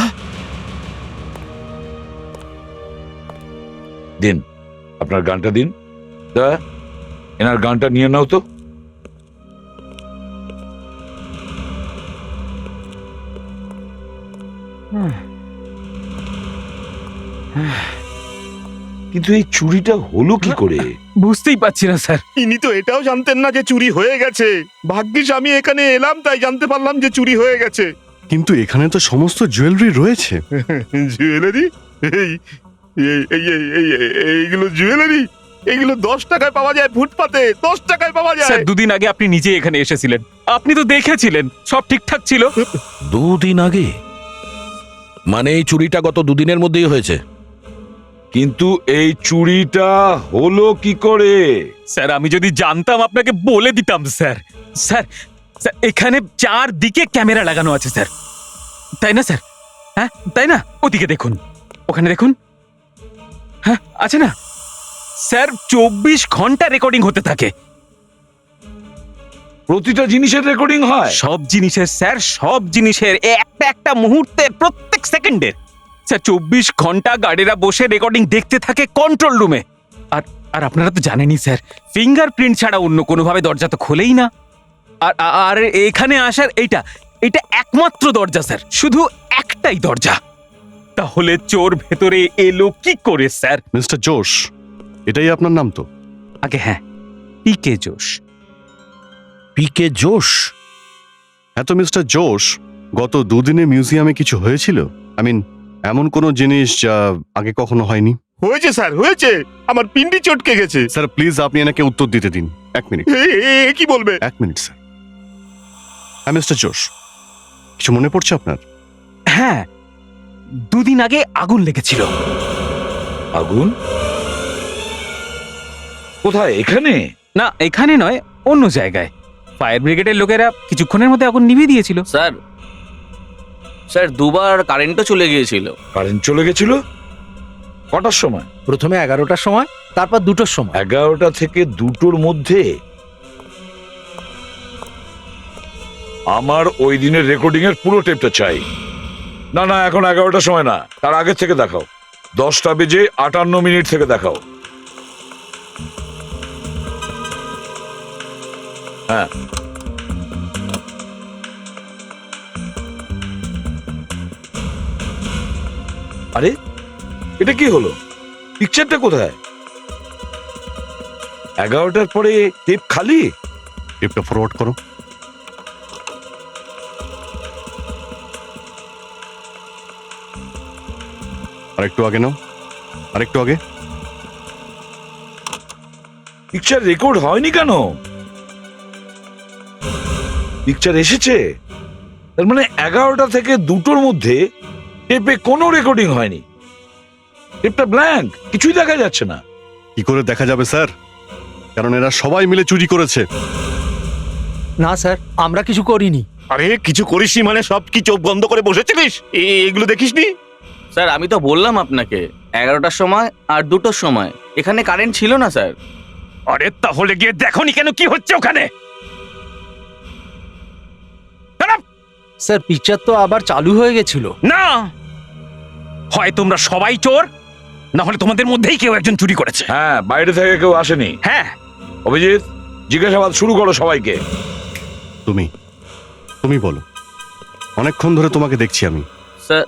I: দিন, আপনার গানটা দিন। তা এনার গানটা নিয়ে নাও তো। কিন্তু এই চুরিটা হলো কি করে?
M: বুঝতেই পারছি না স্যার।
L: ইনি তো এটাও জানতেন না যে চুরি হয়ে গেছে। ভাগ্যিস আমি এখানে এলাম, তাই জানতে পারলাম যে চুরি হয়ে গেছে।
C: কিন্তু এখানে তো সমস্ত জুয়েলারি রয়েছে।
L: জুয়েলারি? এই এই- এই- এই- এই- এইগুলো জুয়েলারি? এইগুলো 10 টাকায় পাওয়া যায় ফুটপাতে, 10 টাকায় পাওয়া
M: স্যার
L: যায়।
M: দুদিন আগে আপনি নিজে এখানে এসেছিলেন, আপনি তো দেখেছিলেন সব ঠিকঠাক ছিল।
B: 2 দিন আগে? মানে এই চুরিটা গত 2 দিনের মধ্যেই হয়েছে?
I: কিন্তু এই চুরিটা হলো কি করে?
M: স্যার আমি যদি জানতাম আপনাকে বলে দিতাম স্যার। স্যার স্যার এখানে 4 দিকে ক্যামেরা লাগানো আছে স্যার, তাই না স্যার? হ্যাঁ তাই না? ওদিকে দেখুন, ওখানে দেখুন। হ্যাঁ আছে না স্যার? 24 ঘন্টা রেকর্ডিং হতে থাকে।
I: প্রতিটা জিনিসের রেকর্ডিং হয়?
M: সব জিনিসের স্যার, সব জিনিসের, একটা একটা মুহূর্তের, প্রত্যেক সেকেন্ডের। স্যার 24 ঘন্টা গার্ডেরা বসে রেকর্ডিং দেখতে থাকে কন্ট্রোল রুমে। আর আর আপনারা তো জানেনই স্যার, ফিঙ্গারপ্রিন্ট ছাড়া অন্য কোনোভাবে দরজা তো খোলেই না। আর আর এখানে আসার এইটা এটা একমাত্র দরজা স্যার, শুধু একটাই দরজা। তাহলে চোর ভেতরে এলো কি করে স্যার?
C: মিস্টার জোশ, এটাই আপনার নাম তো?
M: আগে হ্যাঁ, পিকে জোশ।
B: পিকে জোশ?
C: হ্যাঁ তো মিস্টার জোশ, গত 2 দিনে মিউজিয়ামে কিছু হয়েছিল? এমন কোনো জিনিস যা আগে কখনো হয়নি?
L: হয়েছে স্যার, হয়েছে। আমার পিন্ডি চটকে গেছে।
C: স্যার প্লিজ আপনি এনাকে উত্তর দিতে দিন। 1 মিনিট।
L: কি বলবে?
C: 1 মিনিট স্যার। হ্যাঁ মিস্টার জোশ, কিছু মনে পড়ছে আপনার?
M: হ্যাঁ, 2 দিন আগে আগুন লেগেছিল।
I: আগুন? কোথায়? এখানে?
M: না এখানে নয়, অন্য জায়গায়। ফায়ার ব্রিগেডের লোকেরা কিছুক্ষণের মধ্যে আগুন নিভিয়ে দিয়েছিল।
A: স্যার স্যার 2বার কারেন্টও চলে গিয়েছিল।
I: কারেন্ট চলে গেছিল? কটার সময়?
G: প্রথমে 11টার সময়, তারপর 2টোর সময়।
I: 11টা থেকে 2টোর মধ্যে? আমার ওই দিনের রেকর্ডিং এর পুরো টেপটা চাই। না না, এখন 11টার সময় না, তার আগে থেকে দেখাও। 10টা বেজে 58 মিনিট থেকে দেখাও। হ্যাঁ, আরে এটা কি হলো? পিকচারটা কোথায়? 11টার পরে টেপ খালি।
C: টেপটা ফরওয়ার্ড করো। আরেকটু আগে নাও, আরেকটু আগে।
I: পিকচার রেকর্ড হয়নি কেন? পিকচার এসেছে, তার মানে 11টা থেকে 2টোর মধ্যে টেপে কোনো রেকর্ডিং হয়নি। টেপটা ব্ল্যাঙ্ক, কিছুই দেখা যাচ্ছে না।
C: কি করে দেখা যাবে স্যার? কারণ এরা সবাই মিলে চুরি করেছে।
G: না স্যার, আমরা কিছু করিনি।
L: আরে কিছু করিসনি মানে সব কি চোখ বন্ধ করে বসেছিলিস? এগুলো দেখিসনি?
A: স্যার আমি তো বললাম আপনাকে 11টার সময় আর 2টোর সময় এখানে কারেন্ট ছিল না স্যার।
F: আরে তাহলে গিয়ে দেখোনি কেন কি হচ্ছে ওখানে?
G: স্যার পিকচার তো আবার চালু হয়ে গেছিল।
F: না, হয় তোমরা সবাই চোর, না হলে তোমাদের মধ্যেই কেউ একজন চুরি করেছে।
I: হ্যাঁ, বাইরে থেকে কেউ আসেনি।
F: হ্যাঁ,
I: অভিজিৎ, জিজ্ঞাসাবাদ শুরু করো সবাইকে।
C: তুমি তুমি বলো, অনেকক্ষণ ধরে তোমাকে দেখছি আমি।
A: স্যার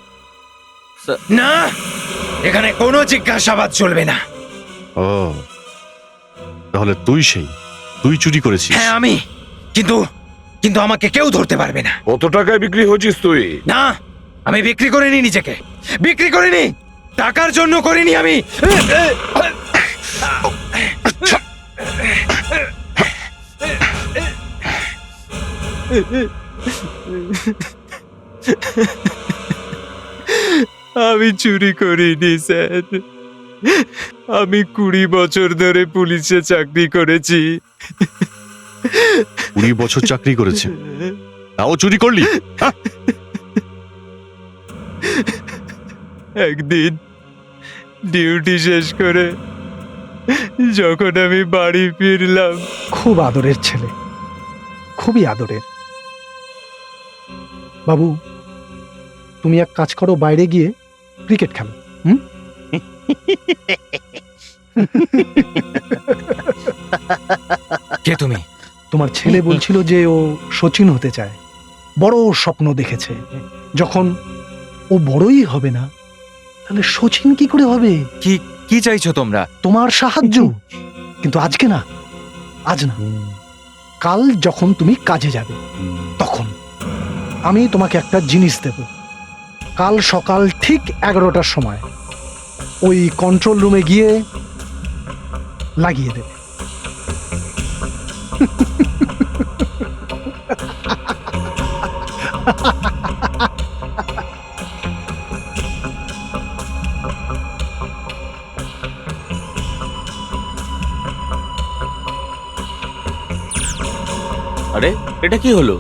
J: না, এখানে কোনো জিজ্ঞাসাবাদ চলবে না।
C: ও, তাহলে তুই চুরি করেছিস?
J: হ্যাঁ আমি, কিন্তু কিন্তু আমাকে কেউ ধরতে পারবে না।
I: কত টাকায় বিক্রি হয়েছিস তুই?
J: না, আমি বিক্রি করিনি নিজেকে, বিক্রি করিনি, টাকার জন্য করিনি আমি।
M: আমি চুরি করিনি স্যার। আমি 20 বছর ধরে পুলিশে চাকরি করেছি।
C: 20 বছর চাকরি করেছে, তাও চুরি করলি? হ্যাঁ?
M: একদিন ডিউটি শেষ করে যখন আমি বাড়ি ফিরলাম,
N: খুব আদরের ছেলে, খুবই আদরের। বাবু, তুমি এক কাজ করো, বাইরে গিয়ে ক্রিকেট খেলো।
J: কে তুমি?
N: তোমার ছেলে বলছিল যে ও সচিন হতে চায়, বড় স্বপ্ন দেখেছে। যখন ও বড়ই হবে না, তাহলে সচিন কি করে হবে?
J: কি কি চাইছো তোমরা?
N: তোমার সাহায্য। কিন্তু আজকে না, আজ না, কাল যখন তুমি কাজে যাবে তখন আমি তোমাকে একটা জিনিস দেব। কাল সকাল ঠিক 11টার সময় ওই কন্ট্রোল রুমে গিয়ে লাগিয়ে দেবে।
A: আরে এটা কি হলো?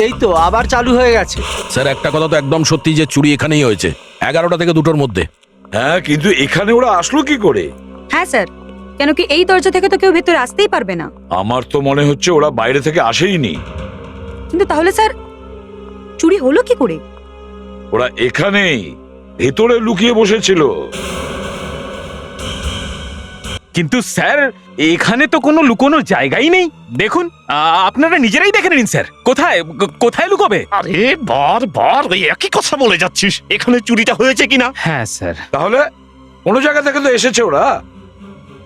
G: এই তো আবার চালু হয়ে গেছে।
B: স্যার একটা কথা তো একদম সত্যি যে চুরি এখানেই হয়েছে, 11টা থেকে 2টোর মধ্যে।
I: হ্যাঁ, কিন্তু এখানে ওরা আসলো কি করে?
E: হ্যাঁ স্যার, কেন কি এই দরজা থেকে তো কেউ ভেতরে আসতেই পারবে না।
I: আমার তো মনে হচ্ছে ওরা বাইরে থেকে আসেইনি।
E: কিন্তু তাহলে স্যার চুরি হলো কি করে?
I: ওরা এখানেই ভেতরে লুকিয়ে বসেছিল।
F: কিন্তু স্যার এখানে তো কোনো লুকোনোর জায়গাই নেই। দেখুন, আপনারা নিজেরাই দেখে নিন স্যার, কোথায় কোথায় লুকোবে?
L: আরে বারবার ওই একই কথা বলে যাচ্ছিস, এখানে চুরিটা হয়েছে কিনা?
F: হ্যাঁ স্যার।
I: তাহলে কোনো জায়গা থেকে তো এসেছে ওরা।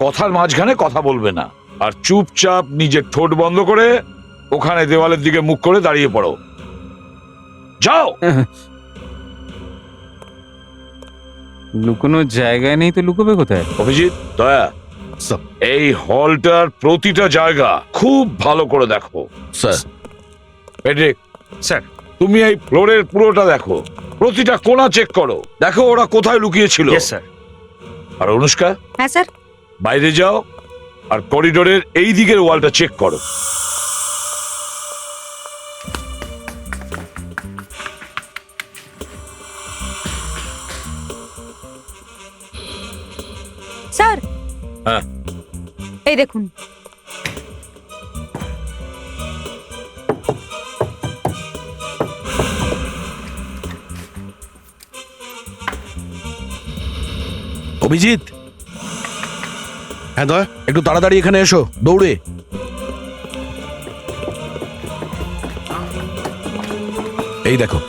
I: কথার মাঝখানে কথা বলবে না, আর চুপচাপ নিজের ঠোঁট বন্ধ করে ওখানে দেওয়ালের দিকে মুখ করে দাঁড়িয়ে পড়ো। যাও।
M: লুকোনোর জায়গায় নেই তো লুকোবে কোথায়?
I: অভিজিৎ, দয়া, এই হলটার প্রতিটা জায়গা খুব ভালো করে দেখো।
B: স্যার।
I: পেড্রিক,
F: স্যার
I: তুমি এই ফ্লোরের পুরোটা দেখো, প্রতিটা কোণা চেক করো, দেখো ওরা কোথায় লুকিয়েছিল।
F: স্যার।
I: আর অনুষ্কা,
E: হ্যাঁ স্যার।
I: বাইরে যাও আর করিডোরের এই দিকের ওয়ালটা চেক করো।
E: স্যার।
I: হ্যাঁ।
E: এই দেখুন।
B: অভিজিৎ,
C: হ্যাঁ দয়া,
B: একটু তাড়াতাড়ি এখানে এসো, দৌড়ে। এই দেখো,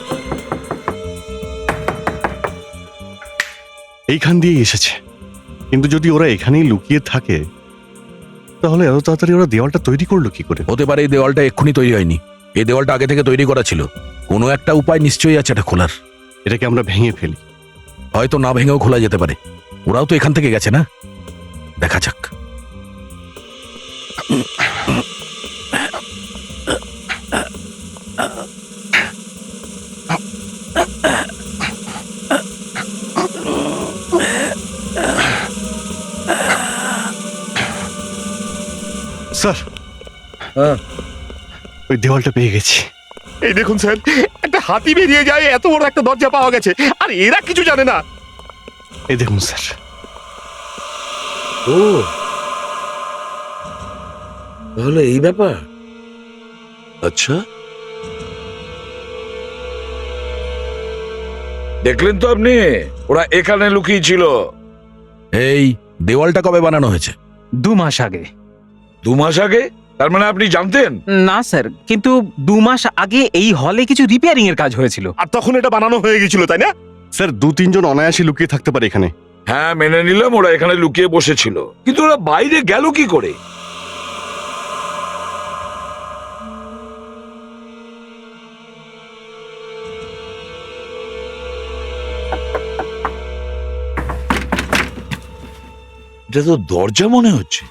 C: এইখান দিয়ে এসেছে। কিন্তু যদি ওরা এখানেই লুকিয়ে থাকে, তাহলে এত তাড়াতাড়ি ওরা দেওয়ালটা তৈরি করলো কি করে?
B: হতে পারে এই দেওয়ালটা এক্ষুনি তৈরি হয়নি, এই দেওয়ালটা আগে থেকে তৈরি করা ছিল। কোনো একটা উপায় নিশ্চয়ই আছে এটা খোলার।
C: এটাকে আমরা ভেঙে ফেলি।
B: হয়তো না ভেঙেও খোলা যেতে পারে। ওরাও তো এখান থেকে গেছে না, দেখা যাক।
C: স্যার,
B: হ্যাঁ,
C: ওই দেওয়ালটা পেয়ে গেছি।
L: এই দেখুন স্যার, একটা হাতি বেরিয়ে যায়, এত বড় একটা দরজা পাওয়া গেছে, আর এরা কিছু জানে না।
C: এই দেখুন স্যার।
I: ও তাহলে এই ব্যাপার। আচ্ছা, দেখলেন তো আপনি, ওরা এখানে লুকিয়ে ছিল।
B: এই দেওয়ালটা কবে বানানো হয়েছে?
M: 2 মাস আগে।
I: 2 মাস আগে? তার মানে আপনি জানতেন?
M: না স্যার, কিন্তু 2 মাস আগে এই হলে কিছু রিপেয়ারিং এর কাজ হয়েছিল।
L: আর তখন এটা বানানো হয়ে গেছিল, তাই না?
C: স্যার, 2-3 জন অনায়াসে লুকিয়ে থাকতে পারে এখানে।
I: হ্যাঁ, মেনে নিলাম ওরা এখানে লুকিয়ে বসেছিল, কিন্তু ওরা বাইরে গেল কি করে? এটা তো দরজা মনে হচ্ছে।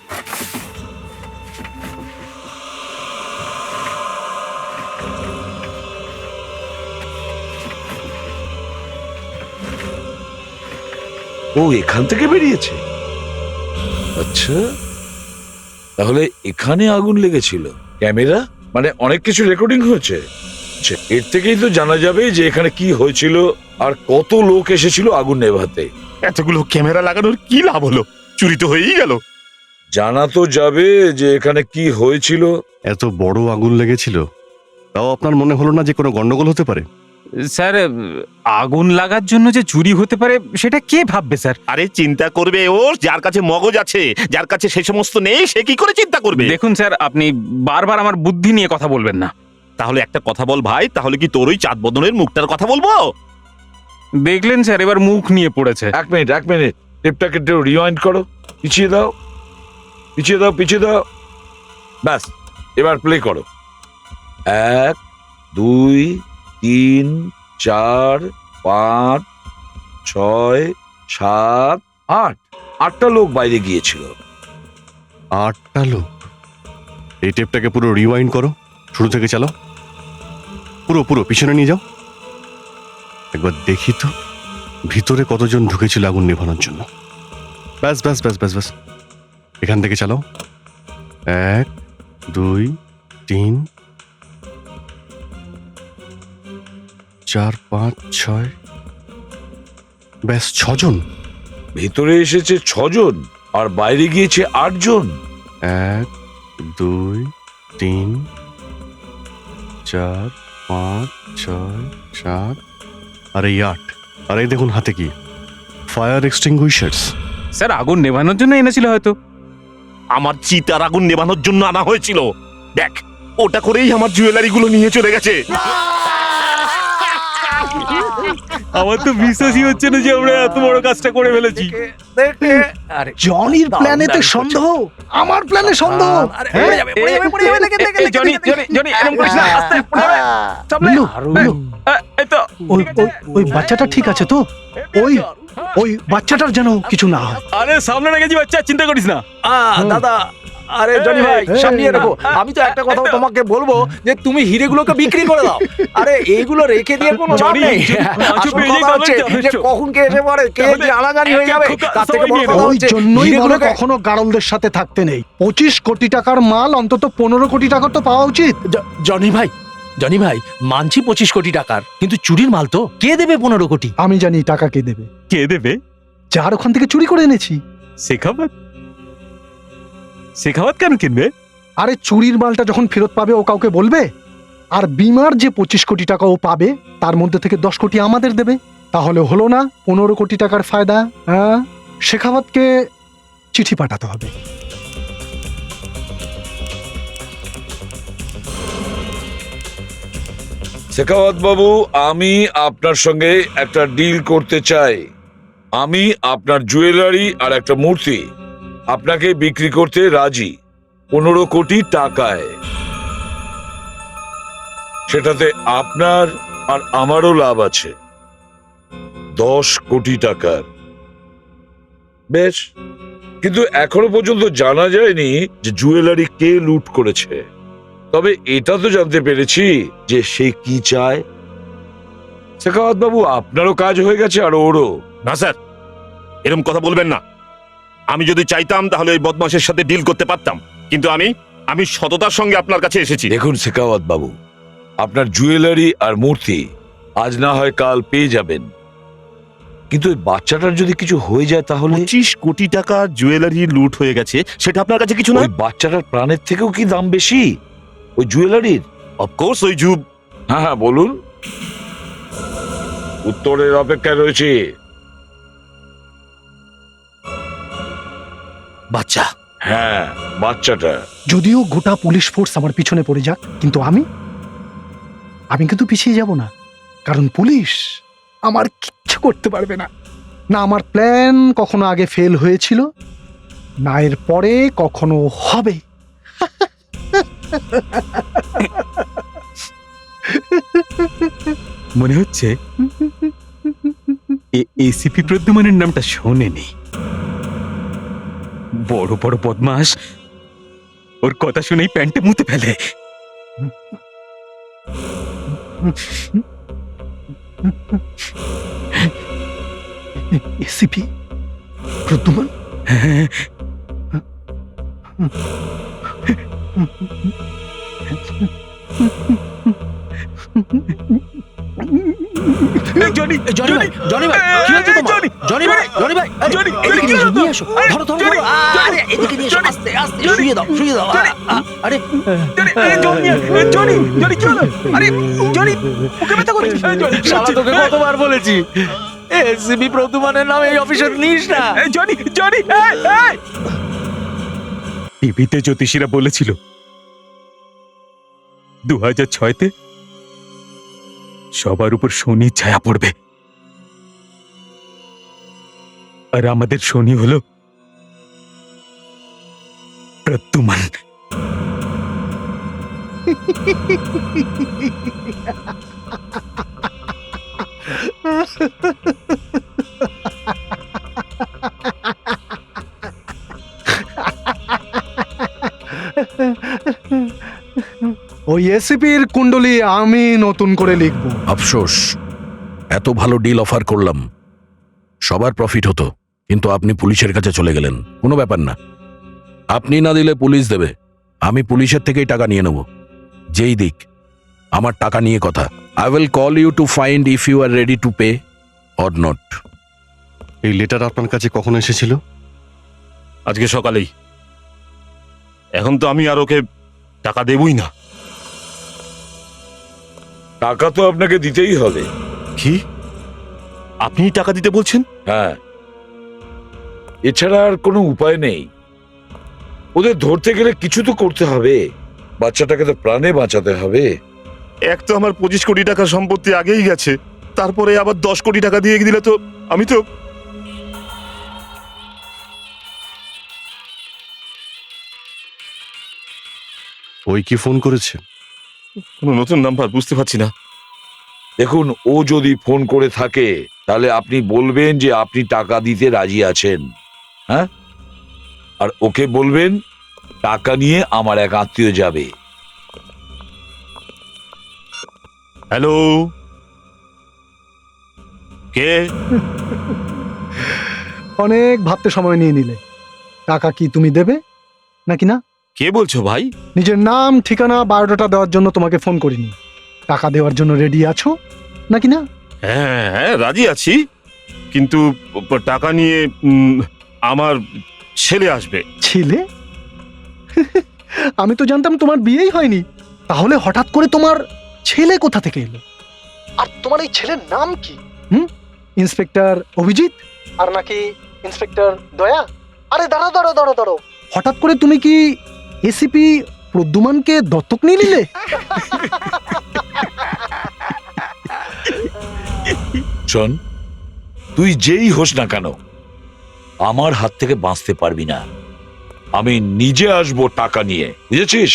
I: ও এখান থেকে বেরিয়েছে। আচ্ছা, তাহলে এখানে আগুন লেগেছিল। ক্যামেরা মানে অনেক কিছু রেকর্ডিং হয়েছে। আচ্ছা, এর থেকেই তো জানা যাবে যে এখানে কি হয়েছিল আর কত লোক এসেছিল আগুন নেভাতে।
L: এতগুলো ক্যামেরা লাগানোর কি লাভ হলো? চুরি তো হয়েই গেল।
I: জানা তো যাবে যে এখানে কি হয়েছিল।
C: এত বড় আগুন লেগেছিল, তাও আপনার মনে হলো না যে কোনো গন্ডগোল হতে পারে?
M: স্যার, আগুন লাগার জন্য যে চুরি হতে পারে সেটা কে ভাববে স্যার?
L: আরে চিন্তা করবে ওর যার কাছে মগজ আছে, যার কাছে সে সমস্ত নেই, সে কি করে চিন্তা করবে?
M: দেখুন স্যার, আপনি বারবার আমার বুদ্ধি নিয়ে কথা বলবেন না।
L: তাহলে একটা কথা বল ভাই, তাহলে কি তোর ওই চাঁদ বদনের মুখটার কথা বলবো?
M: দেখলেন স্যার, এবার মুখ নিয়ে পড়েছে।
I: এক মিনিট টেপটাকে একটু রিওয়াইন্ড করো, পিছিয়ে দাও, পিছিয়ে দাও। ব্যাস, এবার প্লে করো। 1 2 3 4 5 6 7 8 8টা লোক বাইরে গিয়েছিল।
C: 8টা লোক? এই টেপটাকে পুরো রিওয়াইন্ড করো, শুরু থেকে চালাও, পুরো পিছনে নিয়ে যাও। একবার দেখি তো ভিতরে কতজন ঢুকেছিল আগুন নেভানোর জন্য। ব্যাস, এখান থেকে চালাও। 1 2 3 4 5 6, ব্যাস 6 জন।
I: ভিতরে এসেছে 6 জন আর বাইরে গিয়েছে 8 জন।
C: 1 2 3 4 5 6 7 আর এই 8। আর এই দেখুন হাতে কি, ফায়ার এক্সটিংগুইশার্স।
M: স্যার, আগুন নেভানোর জন্য এনেছিল হয়তো।
L: আমার চিতার আগুন নেভানোর জন্য আনা হয়েছিল। দেখ, ওটা করেই আমার জুয়েলারি গুলো নিয়ে চলে গেছে।
M: আমার তো বিশ্বাসই হচ্ছে না যে আমরা এত বড় কাজটা করে ফেলেছি।
N: জনির প্ল্যানেতে সন্দেহ, আমার প্ল্যানে সন্দেহ। ওই বাচ্চাটা ঠিক আছে তো? ওই বাচ্চাটার যেন কিছু না হয়।
M: আরে সামনে রেখেছি বাচ্চা, চিন্তা করিস না।
G: দাদা, আরে জনি ভাই সামনে রাখো। আমি তো একটা কথা তোমাকে বলবো যে তুমি হিরেগুলোকে বিক্রি করে দাও। আরে এইগুলো রেখে দিয়ে কোনো লাভ নেই। আসল কথা হচ্ছে যে কখন কে এসে পড়ে, কে জানাজানি হয়ে যাবে, তার থেকে বড় কথা
N: ওই
G: হচ্ছে
N: জন্যই বলে
G: হিরেগুলোকে
N: কখনো গাড়লদের সাথে থাকতে নেই। 25 কোটি টাকার মাল অন্তত 15 কোটি টাকার তো পাওয়া উচিত।
G: জনি ভাই মানছি 25 কোটি টাকার, কিন্তু চুরির মাল তো কে দেবে 15 কোটি?
N: আমি জানি টাকা কে দেবে।
M: কে দেবে?
N: যার ওখান থেকে চুরি করে এনেছি।
M: শেখাওয়াত কেন কিনবে?
N: আরে চুরির মালটা যখন ফেরত পাবে ও কাউকে বলবে, আর বিমার যে 25 কোটি টাকা ও পাবে তার মধ্যে থেকে 10 কোটি আমাদের দেবে। তাহলে হলো না 15 কোটি টাকার ফায়দা? হ্যাঁ, শেখাওয়াতকে চিঠি পাঠাতে হবে।
I: শেখাওয়াত বাবু, আমি আপনার সঙ্গে একটা ডিল করতে চাই। আমি আপনার জুয়েলারি আর একটা মূর্তি আপনাকে বিক্রি করতে রাজি 15 কোটি টাকায়। সেটাতে আপনার আর আমারও লাভ আছে। 10 কোটি টাকার। বেশ, কিন্তু এখনো পর্যন্ত জানা যায়নি যে জুয়েলারি কে লুট করেছে। তবে এটা তো জানতে পেরেছি যে সে কি চায়। শেখাওয়াত বাবু, আপনারও কাজ হয়ে গেছে আর ওরও।
L: না স্যার, এরকম কথা বলবেন না। আমি যদি চাইতাম তাহলে ওই বদমাশের সাথে ডিল করতে পারতাম, কিন্তু আমি সততার সঙ্গে আপনার কাছে এসেছি।
I: দেখুন শেখাওয়াত বাবু, আপনার জুয়েলারি আর মূর্তি আজ না হয় কাল পেয়ে যাবেন, কিন্তু ওই বাচ্চাটার যদি কিছু হয়ে যায় তাহলে?
L: 25 কোটি টাকা জুয়েলারি লুট হয়ে গেছে, সেটা আপনার কাছে কিছু না?
I: ওই বাচ্চাটার প্রাণের থেকেও কি দাম বেশি ওই জুয়েলারির?
L: অফকোর্স ওই
I: হ্যাঁ হ্যাঁ, বলুন, উত্তরের অপেক্ষায় রয়েছে।
L: বাচ্চা?
I: হ্যাঁ, বাচ্চাটা।
N: যদিও গোটা পুলিশ ফোর্স আমার পিছনে পড়ে যাক, কিন্তু আমি কিন্তু পিছিয়ে যাব না, কারণ পুলিশ আমার কিচ্ছু করতে পারবে না। না আমার প্ল্যান কখনো আগে ফেল হয়েছিল, না এর পরে কখনো হবে।
M: মনে হচ্ছে এসিপি প্রদ্যুমানের নামটা শোনেনি। বড় বড় বদমাস, ওর কথা শুনেই প্যান্টে মুতে ফেলে।
N: এসিপি প্রদ্যুমান?
G: জনি ভাই, জনি ভাই, কি হয়েছে তোমার? জনি ভাই, এদিকে নিয়ে এসো, নিয়ে এসো। ধরো, ধরো, ধরো। আরে, এদিকে নিয়ে এসো, আস্তে, আস্তে, শুইয়ে দাও, শুইয়ে দাও। আরে, শালা তোকে কতবার বলেছি, এসিপি প্রদ্যুমানের নামে এই অফিসার নিস না।
M: টিভিতে জ্যোতিষীরা বলেছিল 2006-তে সবার উপর শনির ছায়া পড়বে, আর আমাদের শনি হলো প্রদ্যুমান।
N: ওই এসিপির কুণ্ডলী আমি নতুন করে লিখবো।
B: আফসোস, এত ভালো ডিল অফার করলাম, সবার প্রফিট হতো, কিন্তু আপনি পুলিশের কাছে চলে গেলেন। কোনো ব্যাপার না, আপনি না দিলে পুলিশ দেবে। আমি পুলিশের থেকেই টাকা নিয়ে নেব, যেই দিক। আমার টাকা নিয়ে কথা। I will call you to find if you are ready to pay or not.
C: এই লেটার আপনার কাছে কখন এসেছিল?
L: আজকে সকালেই। এখন তো আমি আর ওকে টাকা দেবই না।
I: টাকা তো আপনাকে দিতেই হবে।
L: কি? আপনি টাকা দিতে বলছেন?
I: হ্যাঁ, এছাড়া আর কোনো উপায় নেই। ওদের ধরতে গেলে কিছু তো করতে হবে, বাচ্চাটাকে তো প্রাণে বাঁচাতে হবে।
L: এক তো আমার 25 কোটি টাকা সম্পত্তি আগেই গেছে, তারপরে আবার 10 কোটি টাকা দিয়ে দিলে তো আমি তো...
C: ওই কি ফোন করেছে?
L: কোনো নতুন নাম্বার, বুঝতে পারছি না।
I: দেখুন, ও যদি ফোন করে থাকে তাহলে আপনি বলবেন যে আপনি টাকা দিতে রাজি আছেন, হ্যাঁ, আর ওকে বলবেন টাকা নিয়ে আমার এক আত্মীয় যাবে।
L: হ্যালো, কে?
N: অনেক ভাবতে সময় নিয়ে নিলে। টাকা কি তুমি দেবে নাকি না?
L: কে বলছো ভাই?
N: নিজের নাম, ঠিকানা, বায়োডাটা দেওয়ার জন্য তোমাকে ফোন করিনি। টাকা দেওয়ার জন্য রেডি আছো নাকি না?
L: হ্যাঁ হ্যাঁ, রাজি আছি, কিন্তু টাকা নিয়ে আমার ছেলে আসবে।
N: ছেলে? আমি তো জানতাম তোমার বিয়েই হয়নি, তাহলে হঠাৎ করে তোমার ছেলে কোথা থেকে এলো? আর তোমার এই ছেলের নাম কি? ইন্সপেক্টর অভিজিৎ আর নাকি ইন্সপেক্টর দয়া? আরে দাঁড়াও দাঁড়াও দাঁড়াও দাঁড়াও, হঠাৎ করে তুমি কি এসিপি প্রদ্যুমানকে দত্তক নিয়ে নিলে?
I: শোন, তুই যেই হোস না কেন, আমার হাত থেকে বাঁচতে পারবি না। আমি নিজে আসবো টাকা নিয়ে, বুঝেছিস?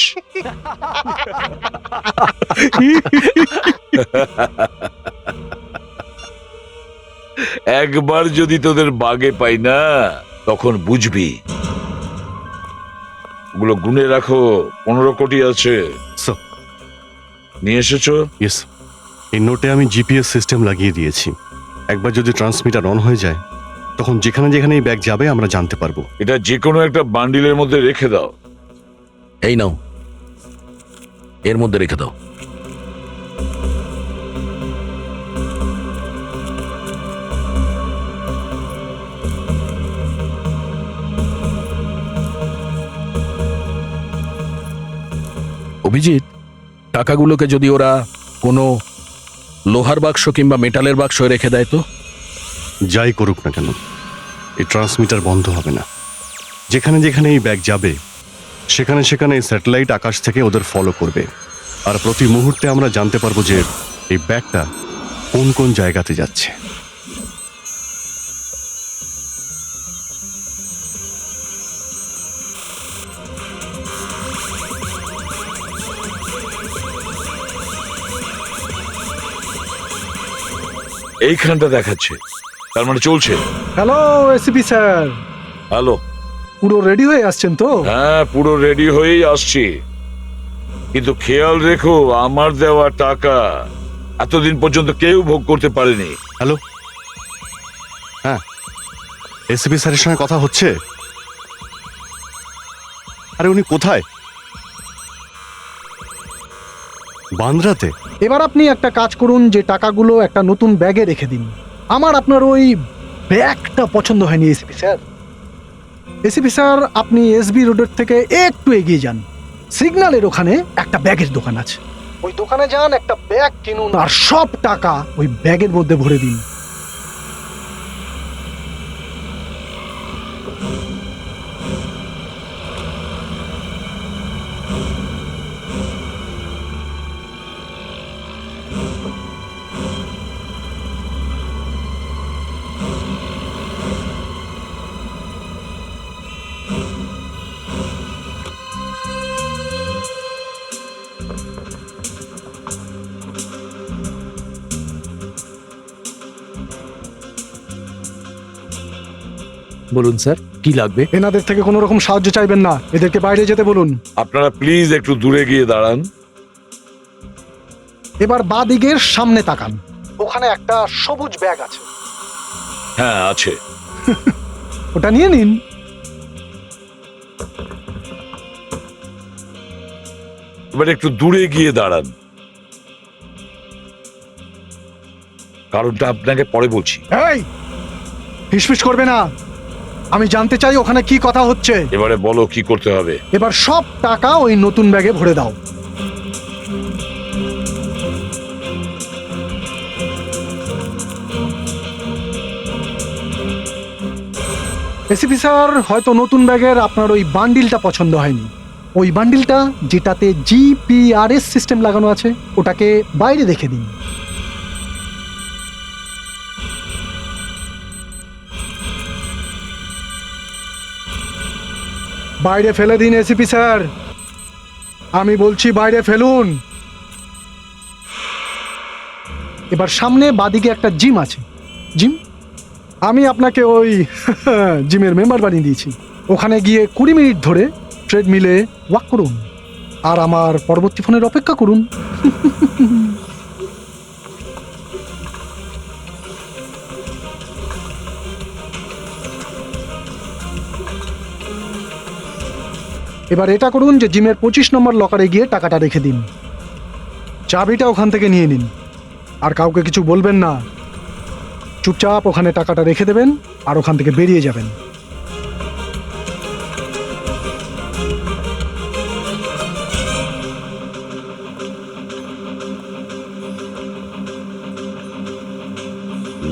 I: একবার যদি তোদের বাগে পাই না তখন বুঝবি। ওগুলো গুনে রাখো, 15 কোটি আছে।
C: স্যার,
I: নিয়ে এসেছো?
C: ইয়েস, এই নোটে আমি জিপিএস সিস্টেম লাগিয়ে দিয়েছি। একবার যদি ট্রান্সমিটার অন হয়ে যায় তখন যেখানে যেখানে এই ব্যাগ যাবে আমরা জানতে পারবো।
I: এটা যে কোনো একটা বান্ডিলের মধ্যে রেখে দাও।
B: এই নাও, এর মধ্যে রেখে দাও। অভিজিৎ, টাকাগুলোকে যদি ওরা কোনো লোহার বাক্স কিংবা মেটালের বাক্স রেখে দেয় তো?
C: যাই করুক না কেন, এই ট্রান্সমিটার বন্ধ হবে না। যেখানে যেখানে এই ব্যাগ যাবে সেখানে সেখানে এই স্যাটেলাইট আকাশ থেকে ওদের ফলো করবে, আর প্রতি মুহূর্তে আমরা জানতে পারবো যে এই ব্যাগটা কোন কোন জায়গাতে যাচ্ছে।
I: এইখানটা দেখাচ্ছে, তার মানে চলছে।
N: Hello ACP sir,
I: hello.
N: পুরো রেডি হয়ে আসছেন তো?
I: হ্যাঁ, পুরো রেডি হয়েই আসছি, কিন্তু খেয়াল রেখো আমার দেওয়া টাকা এতদিন পর্যন্ত কেউ ভোগ করতে পারেনি।
C: হ্যালো, হ্যাঁ, এসিপি স্যারের সঙ্গে কথা হচ্ছে? আরে উনি কোথায়? বান্দ্রাতে?
N: এবার আপনি একটা কাজ করুন, যে টাকাগুলো একটা নতুন ব্যাগে রেখে দিন। আমার আপনার ওই ব্যাগটা পছন্দ হয়নি এসিপি স্যার। এসিপি স্যার, আপনি এসবি রোডের থেকে একটু এগিয়ে যান, সিগন্যালের ওখানে একটা ব্যাগের দোকান আছে। ওই দোকানে যান, একটা ব্যাগ কিনুন আর সব টাকা ওই ব্যাগের মধ্যে ভরে দিন।
G: বলুন স্যার, কি লাগবে?
N: এনাদের থেকে কোনো রকম সাহায্য চাইবেন না, এদেরকে বাইরে যেতে বলুন।
I: আপনারা প্লিজ একটু দূরে গিয়ে দাঁড়ান।
N: এবার বাঁ দিকের সামনে তাকান, ওখানে একটা সবুজ ব্যাগ আছে।
I: হ্যাঁ আছে।
N: ওটা নিয়ে নিন।
I: এবার একটু দূরে গিয়ে দাঁড়ান, কারণটা আপনাকে পরে বলছি।
N: এই, ফিসফিস করবে না, আমি জানতে চাই ওখানে কি কথা হচ্ছে।
I: এবারে বলো কি করতে হবে।
N: এবার সব টাকা ওই নতুন ব্যাগে ভরে দাও। এসিপি স্যার, হয়তো নতুন ব্যাগের আপনার ওই বান্ডিলটা পছন্দ হয়নি। ওই বান্ডিলটা যেটাতে জিপিআরএস সিস্টেম লাগানো আছে ওটাকে বাইরে রেখে দিন। বাইরে ফেলে দিন এসিপি স্যার, আমি বলছি বাইরে ফেলুন। এবার সামনে বাদিকে একটা জিম আছে। জিম, আমি আপনাকে ওই জিমের মেম্বার বানিয়ে দিয়েছি। ওখানে গিয়ে 20 মিনিট ধরে ট্রেডমিলে ওয়াক করুন আর আমার পরবর্তী ফোনের অপেক্ষা করুন। এবার এটা করুন যে জিমের 25 নম্বর লকারে গিয়ে টাকাটা রেখে দিন। চাবিটা ওখান থেকে নিয়ে নিন আর কাউকে কিছু বলবেন না। চুপচাপ ওখানে টাকাটা রেখে দেবেন আর ওখান থেকে বেরিয়ে যাবেন।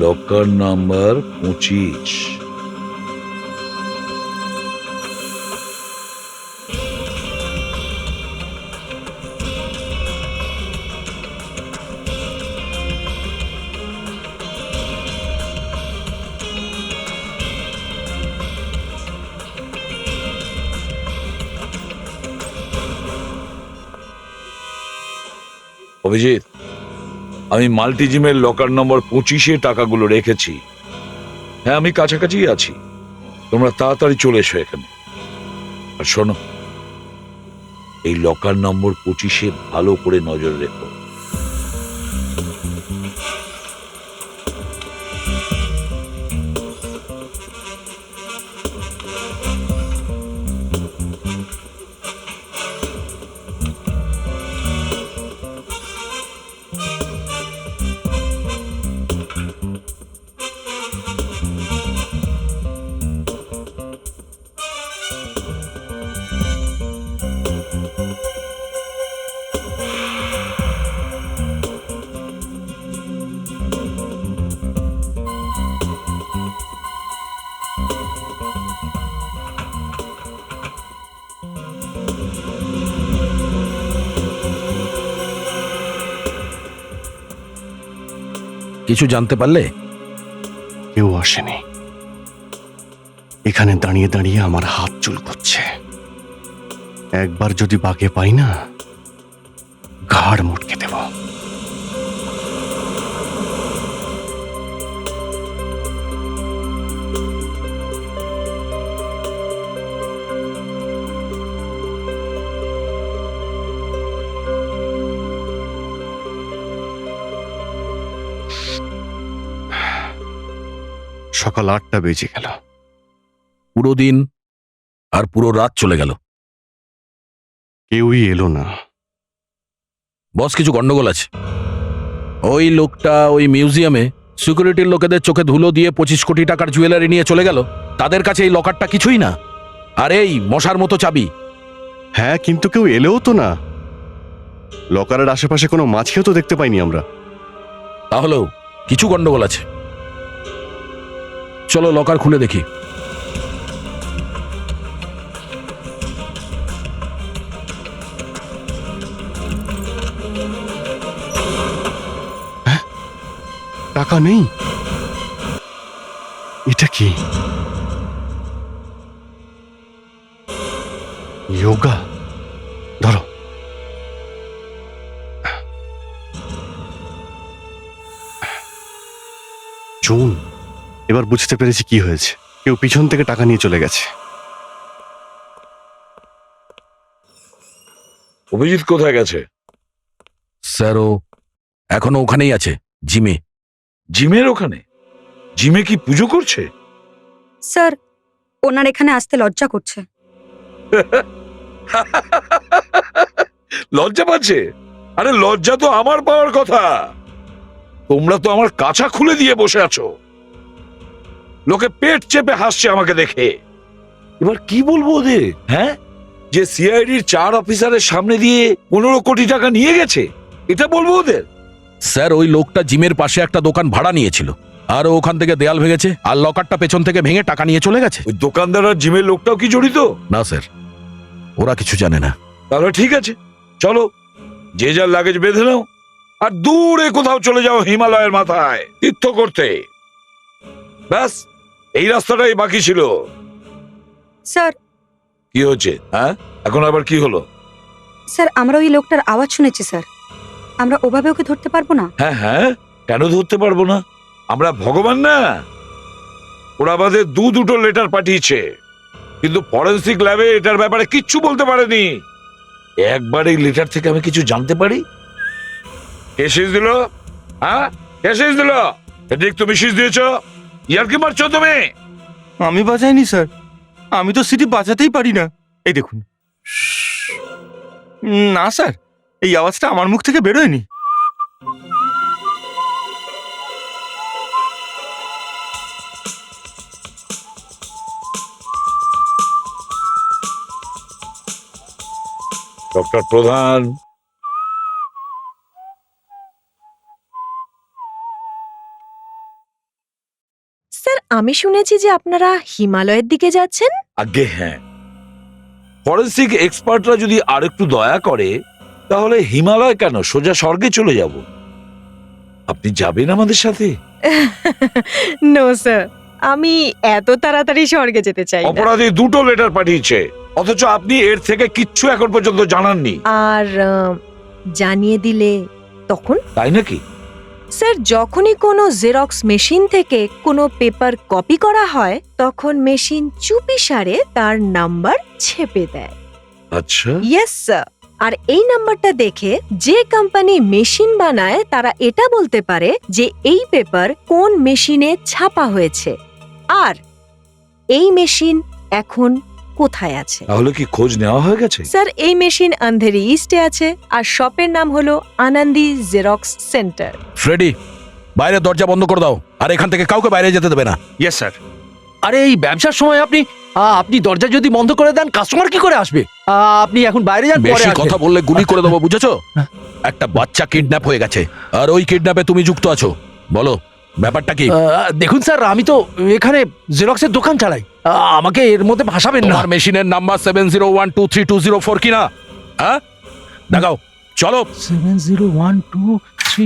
I: Locker number 25। অভিজিৎ, আমি মাল্টি জিমের লকার নম্বর 25-এ টাকাগুলো রেখেছি। হ্যাঁ, আমি কাছাকাছি আছি। তোমরা তাড়াতাড়ি চলে এসো এখানে। আর শোনো, এই লকার নম্বর 25-এ ভালো করে নজর রেখো।
B: কিছু জানতে পারলে?
C: কেউ আসেনি। এখানে দাঁড়িয়ে দাঁড়িয়ে আমার হাত চুলকোচ্ছে। একবার যদি বাগে পাই না, ঘাড় মুটকে দেব। সকাল 8টা বেজে গেল।
B: পুরো দিন আর পুরো রাত চলে গেল,
C: কেউই এলো না।
B: বস, কিছু গন্ডগোল আছে। ওই লোকটা ওই মিউজিয়ামে সিকিউরিটির লোকেদের চোখে ধুলো দিয়ে 25 কোটি টাকার জুয়েলারি নিয়ে চলে গেল। তাদের কাছে এই লকারটা কিছুই না, আর এই মশার মতো চাবি।
C: হ্যাঁ, কিন্তু কেউ এলেও তো না। লকারের আশেপাশে কোনো মাছিও তো দেখতে পাইনি আমরা।
B: তাহলেও কিছু গন্ডগোল আছে। চলো লকার খুলে দেখি।
C: টাকা নেই। এটা কি? যোগা? ধরো। জুন, এবার বুঝতে পেরেছি কি হয়েছে। কেউ পিছন থেকে টাকা নিয়ে চলে গেছে।
I: অভিজিৎ কোথায় গেছে?
B: স্যার, ও এখনো ওখানেই আছে, জিমে।
I: জিমের ওখানে? জিমে কি পুজো করছে?
E: স্যার, ওনার এখানে আসতে লজ্জা করছে।
I: লজ্জা পাচ্ছে? আরে লজ্জা তো আমার পাওয়ার কথা। তোমরা তো আমার কাছা খুলে দিয়ে বসে আছো। লোকে পেট চেপে হাসছে আমাকে দেখে। এবার কি বলবো ওদের? হ্যাঁ, যে সিআইডির 4 অফিসারের সামনে দিয়ে 15 কোটি টাকা নিয়ে গেছে, এটা বলবো ওদের?
B: স্যার, ওই লোকটা জিমের পাশে একটা দোকান ভাড়া নিয়েছিল, আর ও ওখান থেকে দেয়াল ভেঙেছে, আর লকারটা পেছন থেকে ভেঙে টাকা নিয়ে চলে গেছে।
I: ওই দোকানদার আর জিমের লোকটাও কি জড়িত?
B: না স্যার, ওরা কিছু জানে না।
I: তাহলে ঠিক আছে, চলো যে যার লাগেজ বেঁধে নাও, আর দূরে কোথাও চলে যাও হিমালয়ের মাথায় তীর্থ করতে। ব্যাস, এই রাস্তাটাই বাকি ছিল।
E: স্যার,
I: কি হচ্ছে? হ্যাঁ, এখন আবার কি হলো?
E: স্যার, আমরা ওই লোকটার আওয়াজ শুনেছি স্যার। আমরা ওভাবে ওকে ধরতে পারবো না।
I: হ্যাঁ হ্যাঁ, কেন ধরতে পারবো না? আমরা ভগবান না? ওরা আমাদের দুটো লেটার পাঠিয়েছে, কিন্তু ফরেন্সিক ল্যাবে এটার ব্যাপারে কিচ্ছু বলতে পারেনি। একবার এই লেটার থেকে আমি কিছু জানতে পারি। কে শীষ দিল? হ্যাঁ, কে শীষ দিল? এদিক তুমি শীষ দিয়েছ? ইয়ার কি মারছো তুমি?
J: আমি বাঁচাইনি স্যার, আমি তো সিটি বাঁচাতেই পারি না। এই দেখুন। না স্যার, এই আওয়াজটা আমার মুখ থেকে বেরোয়নি।
I: ডক্টর প্রধান,
H: স্যার, আমি শুনেছি যে আপনারা হিমালয়ের দিকে যাচ্ছেন।
I: আগে হ্যাঁ, ফরেন্সিক এক্সপার্টরা যদি আরেকটু দয়া করে তাহলে হিমালয় কেন, সোজা স্বর্গে চলে যাব। আপনি যাবেন আমাদের সাথে?
H: নো স্যার, আমি এত তাড়াতাড়ি স্বর্গে যেতে চাই না।
I: অপরাধী দুটো লেটার পাঠিয়েছে, অথচ আপনি এর থেকে কিচ্ছু এখন পর্যন্ত জানাননি।
H: আর জানিয়ে দিলে তখন?
I: তাই নাকি?
O: স্যার, যখনই কোনো জেরক্স মেশিন থেকে কোনো পেপার কপি করা হয় তখন মেশিন চুপিসারে তার নাম্বার ছেপে দেয়।
I: আচ্ছা,
O: ইয়েস স্যার। আর এই নাম্বারটা দেখে যে কোম্পানি মেশিন বানায় তারা এটা বলতে পারে যে এই পেপার কোন মেশিনে ছাপা হয়েছে আর এই মেশিন এখন কোথায় আছে।
I: তাহলে কি খোঁজ নেওয়া হয়ে গেছে?
O: স্যার, এই মেশিন আন্ধেরি ইস্টে আছে আর শপের নাম হলো আনন্দি জেরক্স সেন্টার।
B: ফ্রেডি, বাইরে দরজা বন্ধ করে দাও, আর এখান থেকে কাউকে বাইরে যেতে দেবে না।
G: Yes sir. আরে এই ব্যবসার সময় আপনি দরজা যদি বন্ধ করে দেন কাস্টমার কি করে আসবে? আপনি এখন বাইরে যান, পরে
B: বেশি
G: আসবেন।
B: কথা বললে গুলি করে দেবো, বুঝেছো? একটা বাচ্চা কিডন্যাপ হয়ে গেছে, আর ওই কিডন্যাপে তুমি যুক্ত আছো। বলো ব্যাপারটা কি?
G: দেখুন স্যার, আমি তো এখানে জেরক্সের দোকান চালাই, আমাকে এর মধ্যে ভাসাবেন না।
B: তোমার মেশিনের নাম্বার 70123204 কি না? হ্যাঁ, দেখাও, চলো।
G: 701232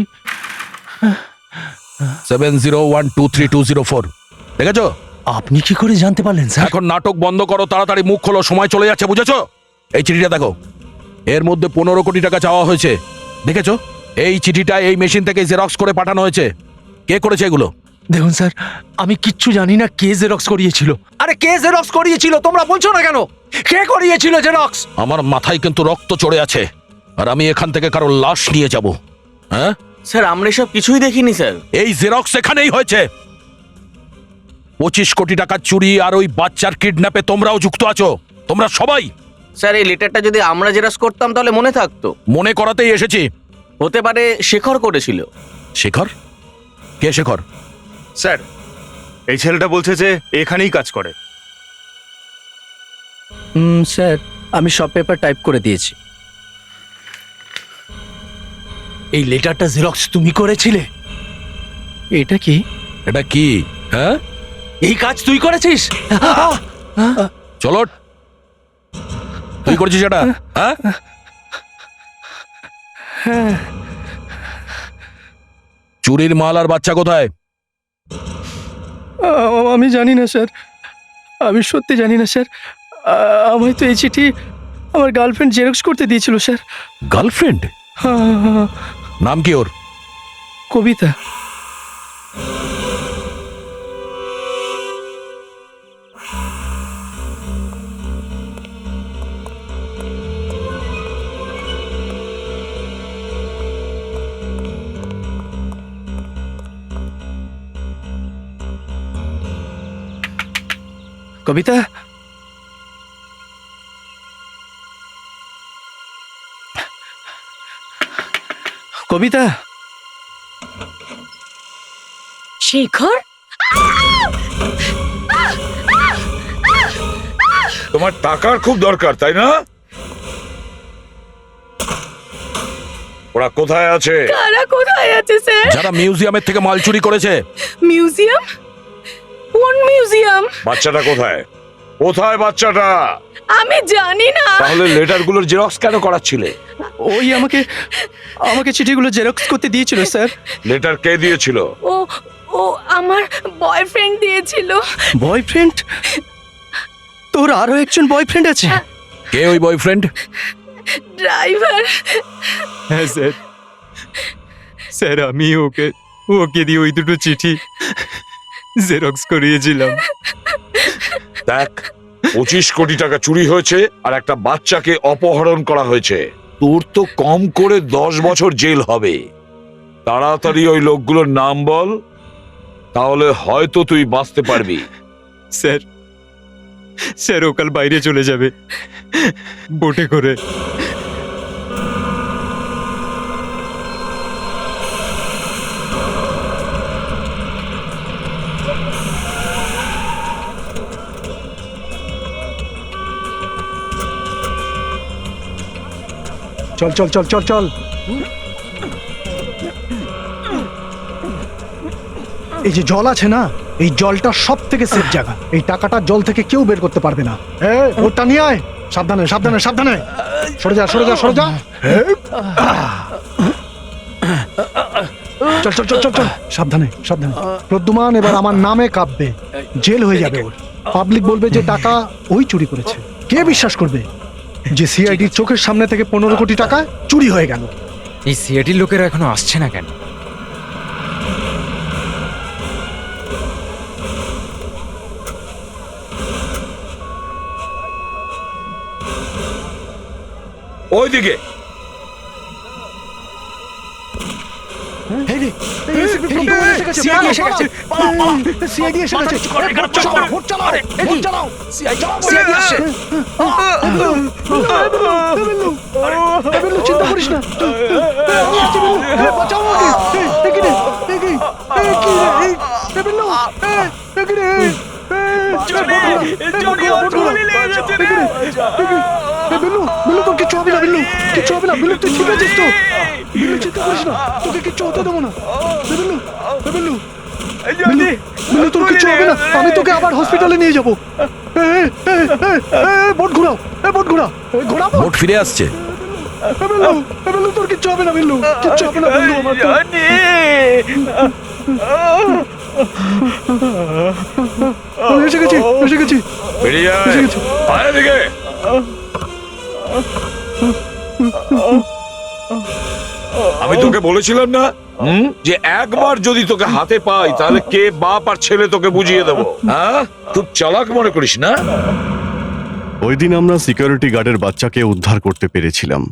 B: 70123204 দেখেছো?
G: আপনি কি করে জানতে পারলেন স্যার?
B: এখন নাটক বন্ধ করো, তাড়াতাড়ি মুখ খোলো, সময় চলে যাচ্ছে, বুঝেছো? এই চিঠিটা দেখো, এর মধ্যে 15 কোটি টাকা চাওয়া হয়েছে, দেখেছো? এই চিঠিটা এই মেশিন থেকে জেরক্স করে পাঠানো হয়েছে। কে করেছে এগুলো?
G: দেখুন স্যার, আমি কিচ্ছু জানি না কে জেরক্স করিয়েছিল। আরে কে জেরক্স করিয়েছিল তোমরা বলছো না কেন? কে করিয়েছিল জেরক্স?
B: আমার মাথায় কিন্তু রক্ত চড়ে আছে, আর আমি এখান থেকে কারো লাশ নিয়ে যাব। হ্যাঁ
A: স্যার, আমরা এসব কিছুই দেখিনি স্যার।
B: এই জেরক্স এখানেই হয়েছে। 25 কোটি টাকা চুরি আর ওই বাচ্চার কিডন্যাপে তোমরাও যুক্ত আছো, তোমরা সবাই।
A: স্যার, এই লেটারটা যদি আমরা জেরক্স করতাম তাহলে মনে থাকতো।
B: মনে করাতেই এসেছি।
A: হতে পারে শেখর করেছিল।
B: শেখর? কে শেখর?
P: স্যার, এই ছেলেটা বলছে যে এখানেই কাজ করে।
G: স্যার, আমি সব পেপার টাইপ করে দিয়েছি। এই লেটারটা জেরক্স তুমি করেছিলে? এটা কি?
B: এটা কি? হ্যাঁ,
G: এই কাজ তুই করেছিস?
B: চলো, তুই করেছিস এটা? হ্যাঁ, চুরির মাল আর বাচ্চা কোথায়?
G: আমি জানি না স্যার, আমি সত্যি জানি না স্যার। আমায় তো এই চিঠি আমার গার্লফ্রেন্ড জেরক্স করতে দিয়েছিল স্যার।
B: গার্লফ্রেন্ড? নাম কি ওর?
G: কবিতা। কবিতা, কবিতা।
O: শেখর,
I: তোমার টাকার খুব দরকার, তাই না? ওরা কোথায় আছে?
O: কারা কোথায় আছে স্যার?
B: যারা মিউজিয়ামের থেকে মাল চুরি করেছে।
O: মিউজিয়াম? কোন মিউজিয়াম?
I: বাচ্চাটা কোথায়? কোথায় বাচ্চাটা?
O: আমি জানি না।
I: তাহলে লেটারগুলোর জেরক্স কেন করাচ্ছিলে?
G: ওই আমাকে চিঠিগুলো জেরক্স করতে দিয়েছিল স্যার।
I: লেটার কে দিয়েছিল?
O: ও আমার বয়ফ্রেন্ড দিয়েছিল।
G: বয়ফ্রেন্ড? তোর আরো একজন বয়ফ্রেন্ড আছে?
B: কে ওই বয়ফ্রেন্ড?
O: ড্রাইভার।
J: হ্যাঁ স্যার, স্যার আমি ওকে দিয়ে ওই দুটো চিঠি জেরক্স করিয়েছিলাম।
I: দেখ, 25 কোটি টাকা চুরি হয়েছে আর একটা বাচ্চাকে অপহরণ করা হয়েছে। তোর তো কম করে 10 বছর জেল হবে। তাড়াতাড়ি ওই লোকগুলোর নাম বল, তাহলে হয়তো তুই বাঁচতে পারবি।
J: স্যার ও কাল বাইরে চলে যাবে বোটে করে।
N: চল চল চল চল চল। এই যে জল আছে না, এই জলটা সব থেকে সেফ জায়গা। এই টাকাটা জল থেকে কেউ বের করতে পারবে না। ওটা নিয়ে আয়। সাবধানে সাবধানে সাবধানে। সরে যা সরে যা সরে যা। চল চল চল চল চল। সাবধানে সাবধানে। প্রদ্যুমান এবার আমার নামে কাঁপবে, জেল হয়ে যাবে ওর। পাবলিক বলবে যে টাকা ওই চুরি করেছে। কে বিশ্বাস করবে যে সিআইডির চোখের সামনে থেকে 15 কোটি টাকা চুরি হয়ে গেল?
J: এই সিআইডির লোকেরা এখনো আসছে না কেন?
I: ওইদিকে।
N: চিন্তা করিস না, বাঁচাও আমাকে। তোর কিচ্ছু হবে না বিল্লু, কিচ্ছু হবে না বিল্লু, তুই ঠিক আছিস তো? বিল্লু চিন্তা করিস না, তোকে কিচ্ছু হতে দেবো না। বিল্লু, বিল্লু, বিল্লু তোর কিচ্ছু হবে না, আমি তোকে আবার হসপিটালে নিয়ে যাবো। বোট ঘোরাও, বোট ঘোরা, ঘোরাবো।
B: বোট ফিরে আসছে।
N: বিল্লু, বিল্লু তোর কিচ্ছু হবে না বিল্লু, কিচ্ছু হবে না বিল্লু আমার তো। এসে গেছি, এসে গেছি,
I: বেরিয়ে
N: এসে
I: যায়
N: গেছি।
I: বাইরে দিকে। আমি তোকে বলেছিলাম না যে একবার যদি তোকে হাতে পাই তাহলে কে বাপ আর ছেলে তোকে বুঝিয়ে দেবো। হ্যাঁ, খুব চালাক মনে করিস না?
C: ওই দিন আমরা সিকিউরিটি গার্ডের বাচ্চাকে উদ্ধার করতে পেরেছিলাম।